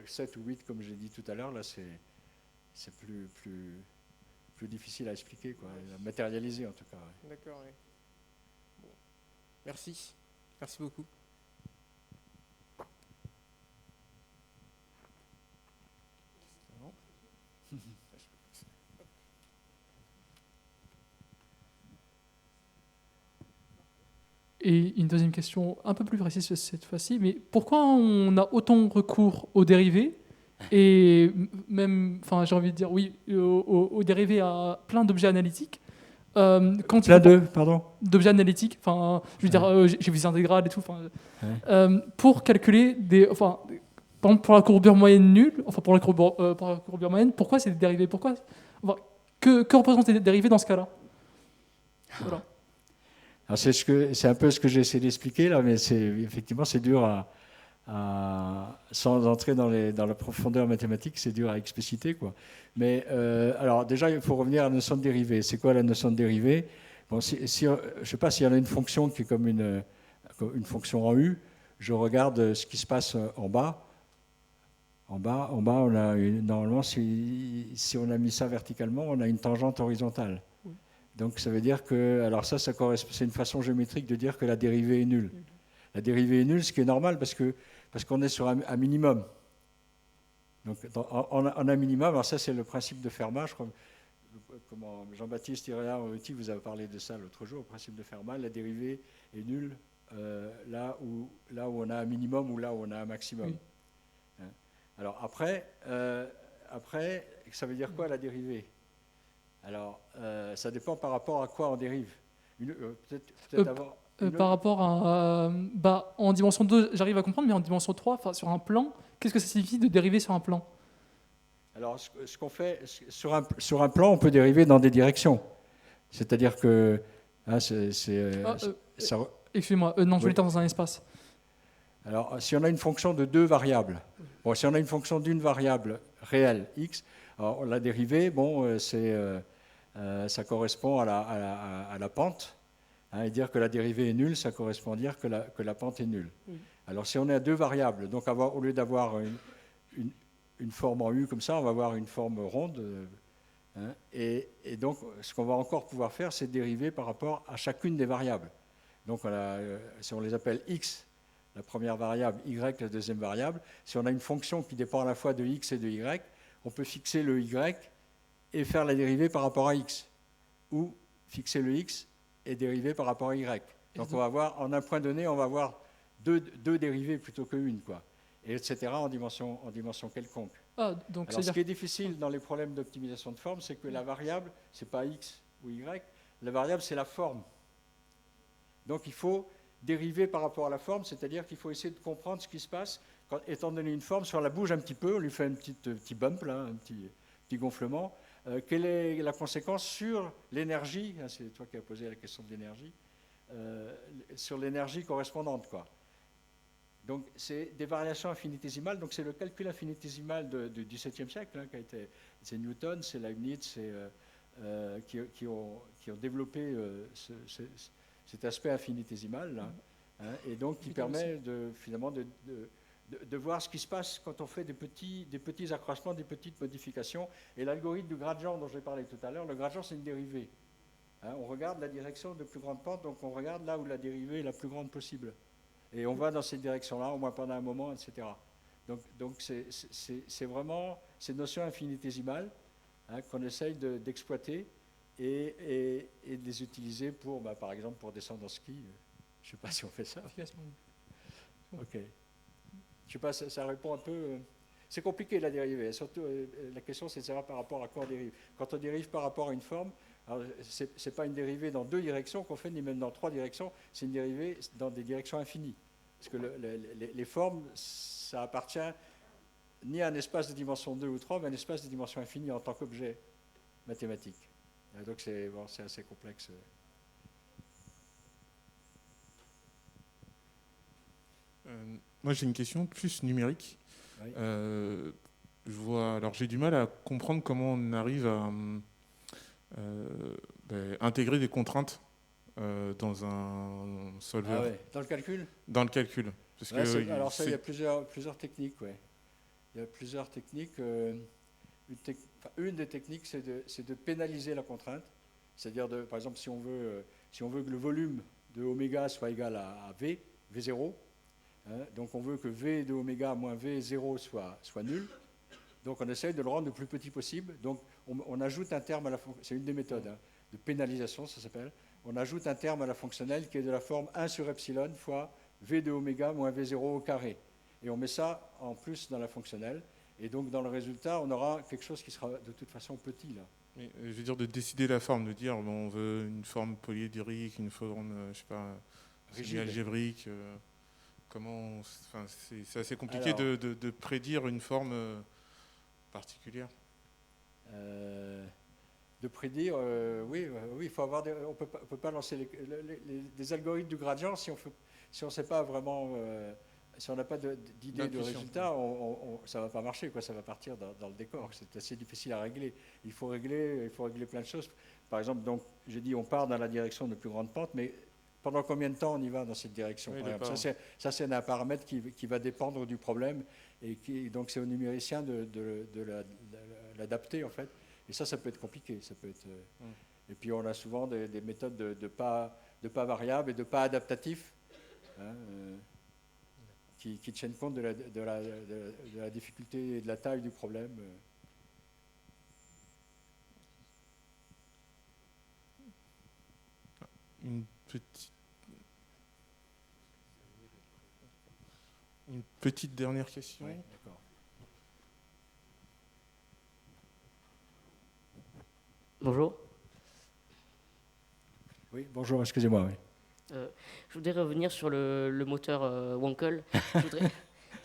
7 ou 8, comme j'ai dit tout à l'heure, là c'est plus difficile à expliquer, quoi, à matérialiser en tout cas. Ouais. D'accord, oui. Bon. Merci beaucoup. Et une deuxième question un peu plus précise cette fois-ci, mais pourquoi on a autant recours aux dérivés et même, enfin j'ai envie de dire oui, aux dérivés à plein d'objets analytiques quand Là deux, pardon. d'objets analytiques, enfin je veux dire j'ai vu des intégrales et tout, Ouais. pour calculer par exemple pour la courbure moyenne nulle, enfin pour la courbure moyenne, pourquoi c'est des dérivés, que représentent les dérivés dans ce cas-là? Voilà. Alors c'est un peu ce que j'ai essayé d'expliquer là, mais effectivement c'est dur sans entrer dans la profondeur mathématique, c'est dur à expliciter, quoi. Mais alors déjà il faut revenir à la notion de dérivée. C'est quoi la notion de dérivée? Bon, je ne sais pas s'il y en a une fonction qui est comme une fonction en U, je regarde ce qui se passe en bas. En bas, normalement, si on a mis ça verticalement, on a une tangente horizontale. Donc ça veut dire que, alors ça correspond, c'est une façon géométrique de dire que la dérivée est nulle. La dérivée est nulle, ce qui est normal parce qu'on est sur un minimum. Donc en un minimum, alors ça c'est le principe de Fermat, je crois. Comment Jean-Baptiste Hiréa-Moretti vous avez parlé de ça l'autre jour, le principe de Fermat, la dérivée est nulle là où on a un minimum ou là où on a un maximum. Oui. Alors après, ça veut dire quoi la dérivée? Alors, ça dépend par rapport à quoi on dérive. Par rapport à... en dimension 2, j'arrive à comprendre, mais en dimension 3, sur un plan, qu'est-ce que ça signifie de dériver sur un plan? Alors, ce qu'on fait, sur un plan, on peut dériver dans des directions. C'est-à-dire que... Hein, excusez-moi, non, je voulais dire dans un espace. Alors, si on a une fonction de deux variables, bon, si on a une fonction d'une variable réelle, x, alors la dérivée, bon, ça correspond à la pente. Hein, et dire que la dérivée est nulle, ça correspond à dire que la pente est nulle. Oui. Alors, si on a deux variables, donc au lieu d'avoir une forme en U comme ça, on va avoir une forme ronde. Hein, et donc, ce qu'on va encore pouvoir faire, c'est dériver par rapport à chacune des variables. Donc, si on les appelle x, la première variable, y, la deuxième variable, si on a une fonction qui dépend à la fois de x et de y, on peut fixer le y et faire la dérivée par rapport à x, ou fixer le x et dériver par rapport à y. Donc on va avoir, en un point donné, on va avoir deux dérivées plutôt qu'une, quoi. Et etc. en dimension quelconque. Donc alors, ce qui est difficile dans les problèmes d'optimisation de forme, c'est que la variable, c'est pas x ou y, la variable c'est la forme. Donc il faut dériver par rapport à la forme, c'est-à-dire qu'il faut essayer de comprendre ce qui se passe quand, étant donné une forme, si on la bouge un petit peu, on lui fait un petit bump, là, un petit gonflement, quelle est la conséquence sur l'énergie, hein, c'est toi qui as posé la question de l'énergie, sur l'énergie correspondante, quoi. Donc c'est des variations infinitésimales, donc c'est le calcul infinitésimal du XVIIe siècle, hein, c'est Newton, c'est Leibniz, qui ont développé cet aspect infinitésimal, là, hein, et donc qui permet finalement de voir ce qui se passe quand on fait des petits accroissements, des petites modifications. Et l'algorithme du gradient dont j'ai parlé tout à l'heure, le gradient c'est une dérivée. Hein, on regarde la direction de plus grande pente, donc on regarde là où la dérivée est la plus grande possible. Et on va dans cette direction-là, au moins pendant un moment, etc. Donc c'est vraiment ces notions infinitésimales, hein, qu'on essaye d'exploiter et de les utiliser pour, par exemple, pour descendre en ski. Je ne sais pas si on fait ça. Ok. Je sais pas, ça répond un peu. C'est compliqué la dérivée. Surtout, la question c'est de savoir par rapport à quoi on dérive. Quand on dérive par rapport à une forme, ce n'est pas une dérivée dans deux directions qu'on fait, ni même dans trois directions, c'est une dérivée dans des directions infinies. Parce que les formes, ça appartient ni à un espace de dimension 2 ou 3, mais à un espace de dimension infinie en tant qu'objet mathématique. Donc c'est assez complexe. Moi, j'ai une question plus numérique. Oui. Alors, j'ai du mal à comprendre comment on arrive à intégrer des contraintes dans un solver. Ah ouais. Dans le calcul ? Dans le calcul. Parce que, alors ça, il y a plusieurs techniques. Ouais. Il y a plusieurs techniques. Une des techniques, c'est de pénaliser la contrainte. C'est-à-dire, par exemple, si on veut que le volume de oméga soit égal à V, V0, hein, donc on veut que V de oméga moins V0 soit nul. Donc on essaye de le rendre le plus petit possible. Donc on ajoute un terme à la fonction. C'est une des méthodes, hein, de pénalisation, ça s'appelle. On ajoute un terme à la fonctionnelle qui est de la forme 1 sur epsilon fois V de oméga moins V0 au carré. Et on met ça en plus dans la fonctionnelle. Et donc dans le résultat, on aura quelque chose qui sera de toute façon petit, là. Mais, je veux dire, de décider la forme, de dire bon, on veut une forme polyédrique, une forme, je sais pas, algébrique. C'est assez compliqué. Alors, de prédire une forme particulière. De prédire, oui, il faut avoir on peut pas lancer des algorithmes du gradient si on sait pas vraiment, si on n'a pas d'idée de résultat, ça va pas marcher, quoi, ça va partir dans le décor. C'est assez difficile à régler. Il faut régler plein de choses. Par exemple, donc j'ai dit on part dans la direction de plus grande pente, mais pendant combien de temps on y va dans cette direction, Oui, par exemple. d'accord. Ça, c'est un paramètre qui va dépendre du problème, et donc c'est au numéricien de l'adapter, en fait. Et ça peut être compliqué. Ça peut être, Et puis on a souvent des méthodes de pas variables et de pas adaptatifs, hein, qui tiennent compte de la difficulté et de la taille du problème. Une petite dernière question. Oui, d'accord. Bonjour. Oui, bonjour, excusez-moi. Oui. Je voudrais revenir sur le moteur Wankel,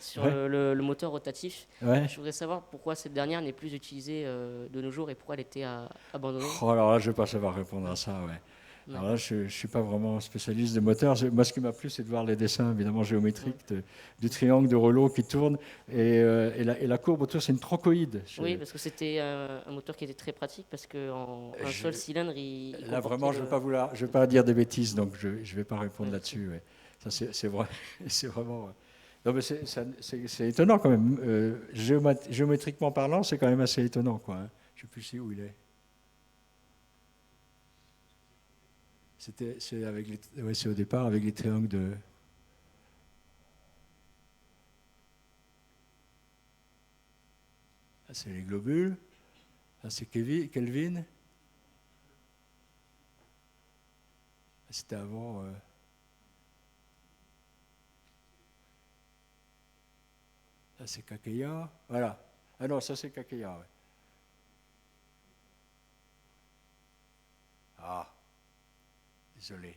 sur Ouais. le moteur rotatif. Ouais. Je voudrais savoir pourquoi cette dernière n'est plus utilisée de nos jours et pourquoi elle était abandonnée. Oh, alors là, je ne vais pas savoir répondre à ça. Ouais. Alors là, je ne suis pas vraiment spécialiste de moteur. Moi, ce qui m'a plu, c'est de voir les dessins, évidemment, géométriques du triangle de Reuleaux qui tourne. Et la courbe autour, c'est une trochoïde. Oui, parce que c'était un moteur qui était très pratique parce qu'en un seul cylindre, il Là, comportait vraiment, je ne vais pas dire des bêtises, donc je ne vais pas répondre là-dessus. Ouais. Ça, c'est vrai. C'est vraiment... Non, mais c'est étonnant quand même. Géométriquement parlant, c'est quand même assez étonnant, quoi. Hein. Je ne sais plus où il est. C'est au départ avec les triangles de... Là, c'est les globules. Là, c'est Kelvin. Là, c'était avant... Là, c'est Kakeya. Voilà. Ah non, ça, c'est Kakeya, ouais. Ah. Désolé.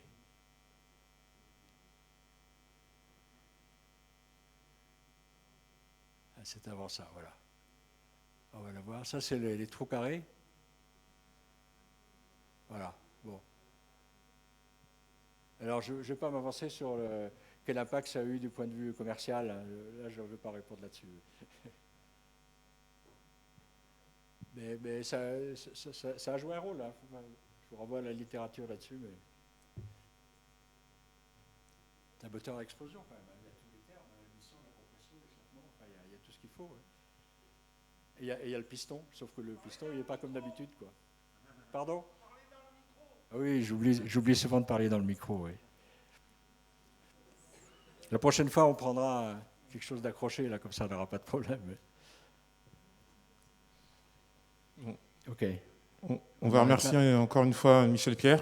Ah, c'est avant ça, voilà. On va la voir. Ça, c'est les trous carrés. Voilà. Bon. Alors, je ne vais pas m'avancer sur quel impact ça a eu du point de vue commercial. Là, je ne veux pas répondre là-dessus. Mais ça a joué un rôle. Hein. Je vous renvoie à la littérature là-dessus. Mais... C'est un moteur à explosion quand même. Il y a tous les termes, l'émission, la compression, l'échappement, enfin, il y a tout ce qu'il faut. Ouais. Et il y a le piston, sauf que le piston, il n'est pas comme d'habitude, quoi. Pardon? Ah oui, j'oublie souvent de parler dans le micro, oui. La prochaine fois, on prendra quelque chose d'accroché, là, comme ça, on n'aura pas de problème. Bon. Ok. On va remercier encore une fois Michel Pierre.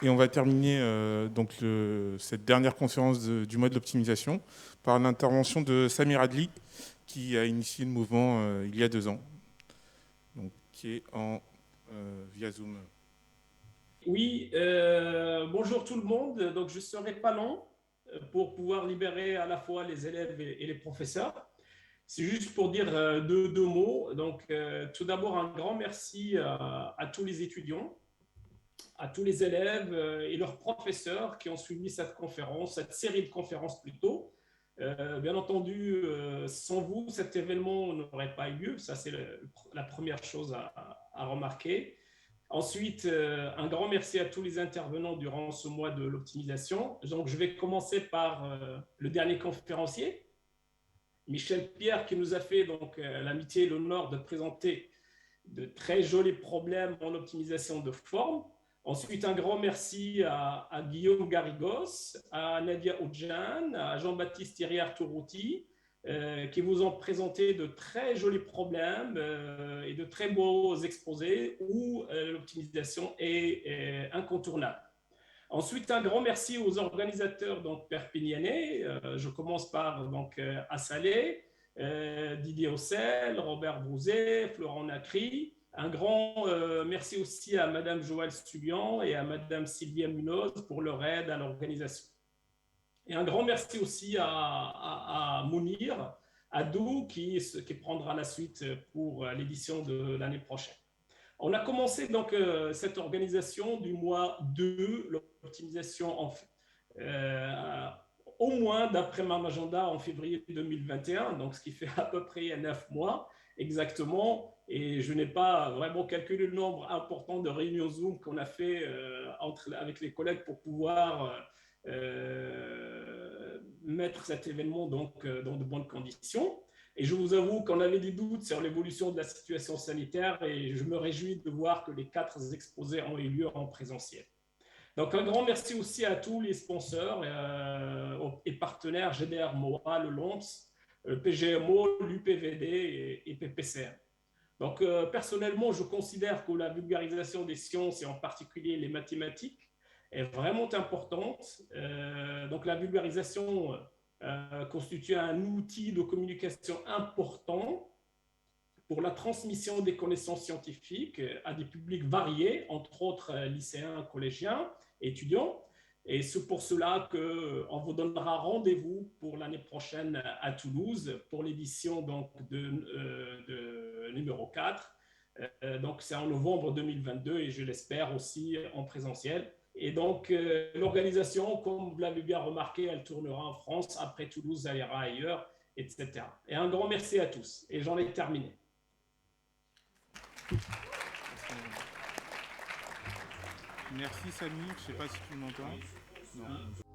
Et on va terminer donc cette dernière conférence du mois de l'optimisation par l'intervention de Samir Adli, qui a initié le mouvement il y a 2 ans, donc, qui est via Zoom. Oui, bonjour tout le monde. Donc, je ne serai pas long pour pouvoir libérer à la fois les élèves et les professeurs. C'est juste pour dire deux mots. Donc, tout d'abord, un grand merci à tous les étudiants, à tous les élèves et leurs professeurs qui ont suivi cette conférence, cette série de conférences plutôt. Bien entendu, sans vous, cet événement n'aurait pas eu lieu. Ça, c'est la première chose à remarquer. Ensuite, un grand merci à tous les intervenants durant ce mois de l'optimisation. Donc, je vais commencer par le dernier conférencier, Michel Pierre, qui nous a fait donc l'amitié et l'honneur de présenter de très jolis problèmes en optimisation de forme. Ensuite, un grand merci à Guillaume Garrigos, à Nadia Oudjan, à Jean-Baptiste Thierry Arturouti, qui vous ont présenté de très jolis problèmes et de très beaux exposés où l'optimisation est incontournable. Ensuite, un grand merci aux organisateurs donc, perpignanais. Je commence par Assalé, Didier Ossel, Robert Brouzet, Florent Nacry. Un grand merci aussi à Madame Joëlle Subian et à Madame Sylvia Munoz pour leur aide à l'organisation. Et un grand merci aussi à Mounir Adou qui prendra la suite pour l'édition de l'année prochaine. On a commencé donc cette organisation du mois 2, l'optimisation au moins d'après mon agenda en février 2021, donc ce qui fait à peu près 9 mois. exactement. Et je n'ai pas vraiment calculé le nombre important de réunions Zoom qu'on a fait avec les collègues pour pouvoir mettre cet événement donc, dans de bonnes conditions. Et je vous avoue qu'on avait des doutes sur l'évolution de la situation sanitaire et je me réjouis de voir que les 4 exposés ont eu lieu en présentiel. Donc, un grand merci aussi à tous les sponsors et partenaires GDR MOA, le LOMS, PGMO, l'UPVD et PPCR. Donc, personnellement, je considère que la vulgarisation des sciences, et en particulier les mathématiques, est vraiment importante. Donc, la vulgarisation constitue un outil de communication important pour la transmission des connaissances scientifiques à des publics variés, entre autres lycéens, collégiens, étudiants. Et c'est pour cela qu'on vous donnera rendez-vous pour l'année prochaine à Toulouse pour l'édition donc de numéro 4. Donc c'est en novembre 2022 et je l'espère aussi en présentiel. Et donc l'organisation, comme vous l'avez bien remarqué, elle tournera en France, après Toulouse, elle ira ailleurs, etc. Et un grand merci à tous. Et j'en ai terminé. Merci Samy, je ne sais pas si tu m'entends. Non.